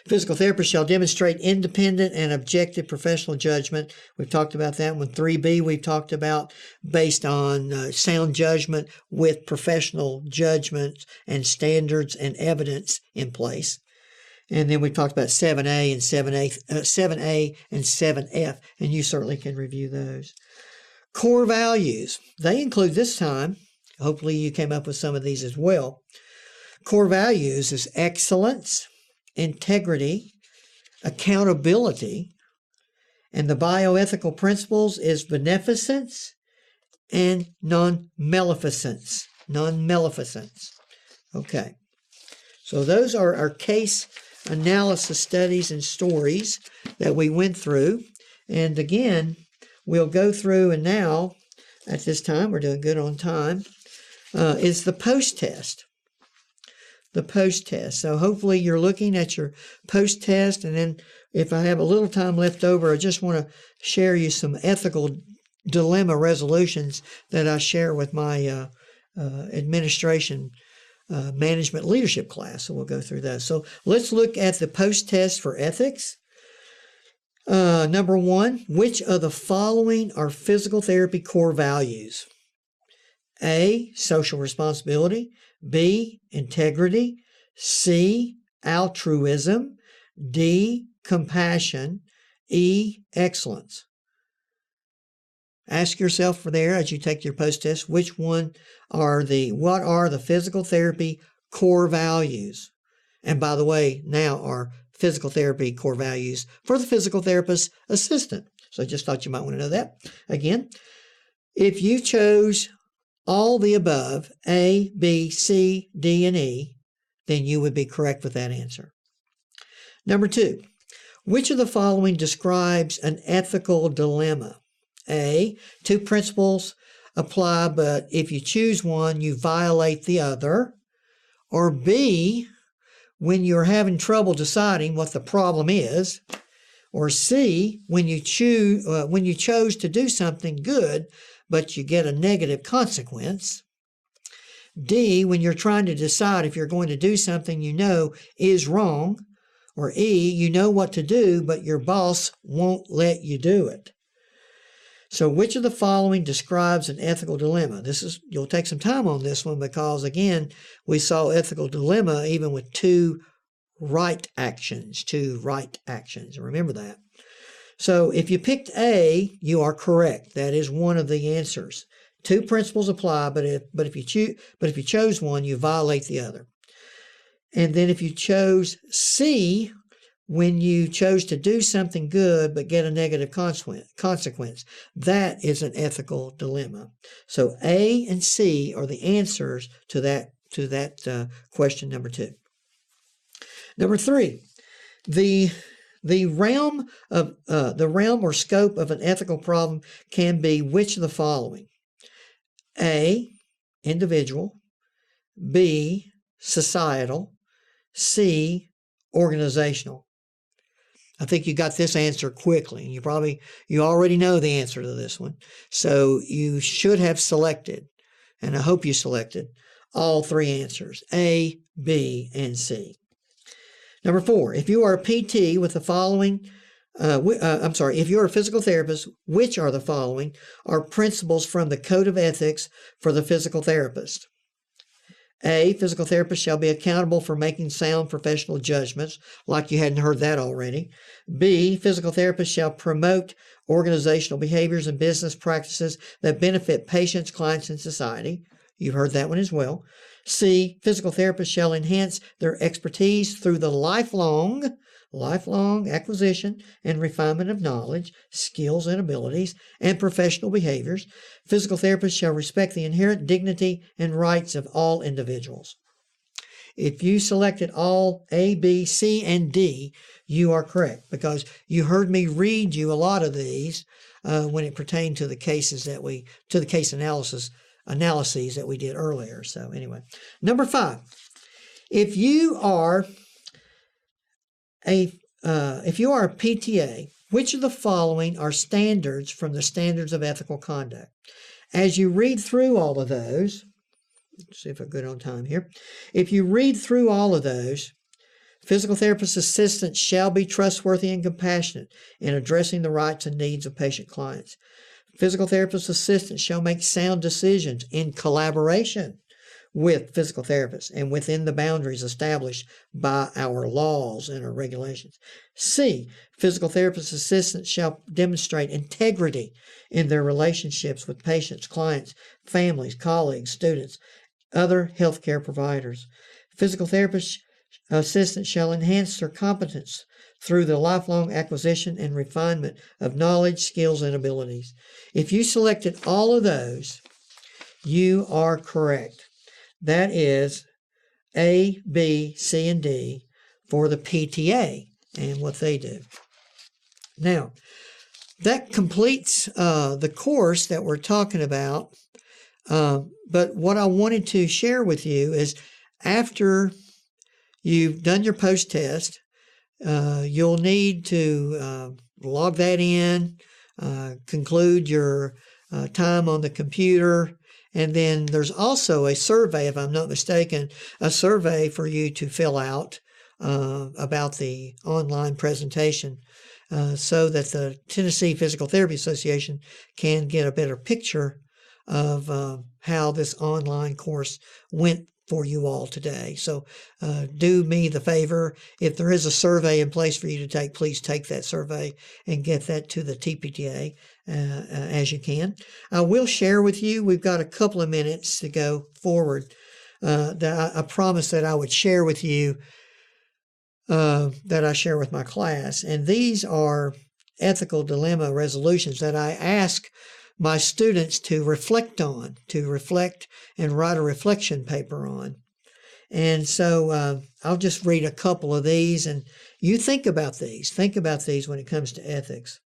physical therapist shall demonstrate independent and objective professional judgment. We've talked about that one. 3B, we've talked about based on sound judgment with professional judgment and standards and evidence in place. And then we talked about 7A and 7A and 7F, and you certainly can review those. Core values. They include this time, hopefully you came up with some of these as well. Core values is excellence, integrity, accountability, and the bioethical principles is beneficence and non-maleficence. Okay, so those are our case analysis studies and stories that we went through. And again, we'll go through, and now at this time, we're doing good on time, is the post-test. The post-test. So hopefully you're looking at your post-test, and then if I have a little time left over, I just want to share you some ethical dilemma resolutions that I share with my administration management leadership class. So we'll go through that. So let's look at the post-test for ethics. Number 1, which of the following are physical therapy core values? A, social responsibility. B, integrity. C, altruism. D, compassion. E, excellence. Ask yourself for there as you take your post-test, what are the physical therapy core values? And by the way, now are physical therapy core values for the physical therapist assistant. So I just thought you might want to know that. Again, if you chose all the above, A, B, C, D, and E, then you would be correct with that answer. Number 2, which of the following describes an ethical dilemma? A, 2 principles apply, but if you choose one, you violate the other. Or B, when you're having trouble deciding what the problem is. Or C, when you chose to do something good, but you get a negative consequence. D, when you're trying to decide if you're going to do something you know is wrong. Or E, you know what to do, but your boss won't let you do it. So which of the following describes an ethical dilemma? You'll take some time on this one because, again, we saw ethical dilemma even with 2 right actions. Remember that. So if you picked A, you are correct. That is one of the answers. 2 principles apply, but if you chose one, you violate the other. And then if you chose C, when you chose to do something good but get a negative consequence, that is an ethical dilemma. So A and C are the answers to that question number 2. Number 3, the realm or scope of an ethical problem can be which of the following? A, individual. B, societal. C, organizational. I think you got this answer quickly. You already know the answer to this one. So you should have selected, and I hope you selected, all 3 answers, A, B, and C. Number 4, if you are a PT with the following, if you're a physical therapist, which are the following are principles from the Code of Ethics for the physical therapist? A, physical therapist shall be accountable for making sound professional judgments, like you hadn't heard that already. B, physical therapists shall promote organizational behaviors and business practices that benefit patients, clients, and society. You've heard that one as well. C, physical therapists shall enhance their expertise through the lifelong acquisition and refinement of knowledge, skills, and abilities, and professional behaviors. Physical therapists shall respect the inherent dignity and rights of all individuals. If you selected all A, B, C, and D, you are correct, because you heard me read you a lot of these when it pertained to the case analyses that we did earlier. So anyway, number 5, if you are a PTA, which of the following are standards from the standards of ethical conduct? As you read through all of those, let's see if I'm good on time here. If you read through all of those, physical therapist assistants shall be trustworthy and compassionate in addressing the rights and needs of patient clients. Physical therapist assistants shall make sound decisions in collaboration with physical therapists and within the boundaries established by our laws and our regulations. C, physical therapist assistants shall demonstrate integrity in their relationships with patients, clients, families, colleagues, students, other healthcare providers. Physical therapist assistants shall enhance their competence through the lifelong acquisition and refinement of knowledge, skills, and abilities. If you selected all of those, you are correct. That is A, B, C, and D for the PTA and what they do. Now, that completes the course that we're talking about. But what I wanted to share with you is after you've done your post-test, you'll need to log that in, conclude your time on the computer, and then there's also a survey, if I'm not mistaken, a survey for you to fill out about the online presentation so that the Tennessee Physical Therapy Association can get a better picture of how this online course went for you all today. So do me the favor, if there is a survey in place for you to take, please take that survey and get that to the TPTA as you can. I will share with you, we've got a couple of minutes to go forward, that I promised that I would share with you, that I share with my class. And these are ethical dilemma resolutions that I ask my students to reflect and write a reflection paper on. And so I'll just read a couple of these, and you think about these when it comes to ethics.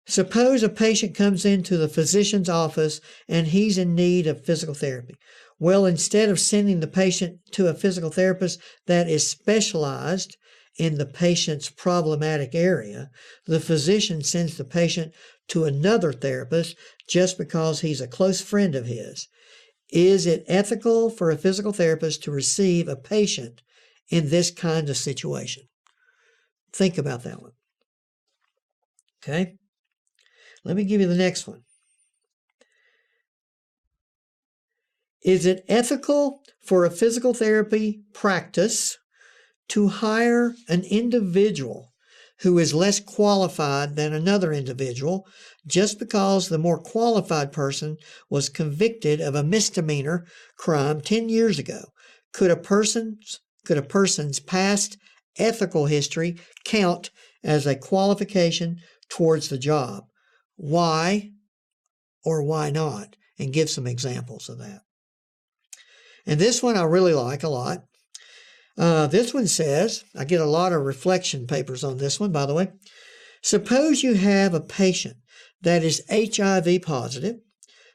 Suppose a patient comes into the physician's office and he's in need of physical therapy. Well, instead of sending the patient to a physical therapist that is specialized in the patient's problematic area, the physician sends the patient to another therapist just because he's a close friend of his. Is it ethical for a physical therapist to receive a patient in this kind of situation? Think about that one. Okay? Let me give you the next one. Is it ethical for a physical therapy practice to hire an individual who is less qualified than another individual just because the more qualified person was convicted of a misdemeanor crime 10 years ago, Could a person's past ethical history count as a qualification towards the job? Why or why not? And give some examples of that. And this one I really like a lot. This one says, I get a lot of reflection papers on this one, by the way. Suppose you have a patient that is HIV positive.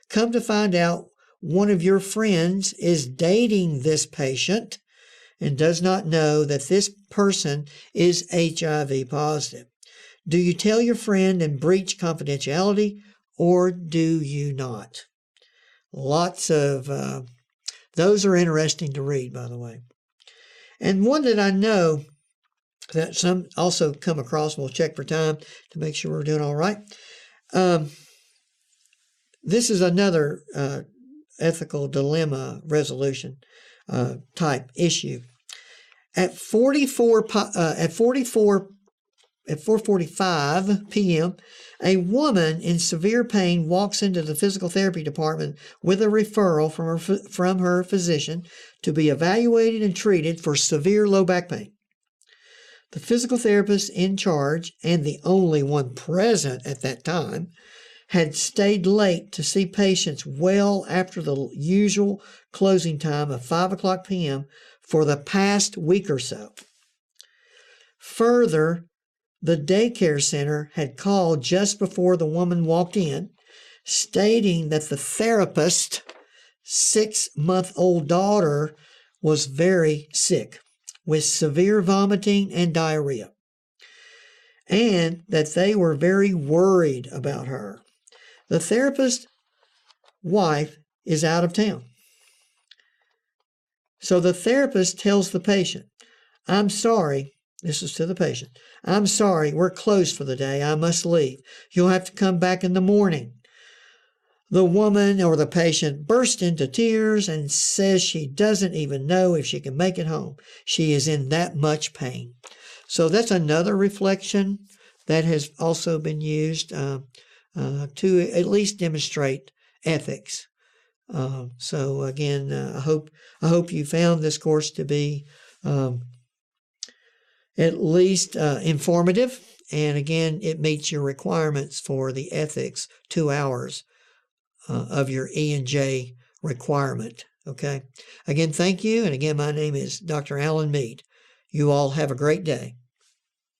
Come to find out one of your friends is dating this patient and does not know that this person is HIV positive. Do you tell your friend and breach confidentiality, or do you not? Lots of those are interesting to read, by the way. And one that I know that some also come across, we'll check for time to make sure we're doing all right. This is another ethical dilemma resolution type issue. At 4:45 p.m., a woman in severe pain walks into the physical therapy department with a referral from her physician to be evaluated and treated for severe low back pain. The physical therapist in charge, and the only one present at that time, had stayed late to see patients well after the usual closing time of 5 o'clock p.m. for the past week or so. Further, the daycare center had called just before the woman walked in, stating that the therapist's 6-month-old daughter was very sick with severe vomiting and diarrhea, and that they were very worried about her. The therapist's wife is out of town. So the therapist tells the patient, I'm sorry, this is to the patient, I'm sorry, we're closed for the day, I must leave. You'll have to come back in the morning. The woman or the patient bursts into tears and says she doesn't even know if she can make it home. She is in that much pain. So that's another reflection that has also been used to at least demonstrate ethics. So again, I hope you found this course to be at least informative. And again, it meets your requirements for the ethics 2 hours of your E&J requirement. Okay. Again, thank you. And again, my name is Dr. Alan Meade. You all have a great day.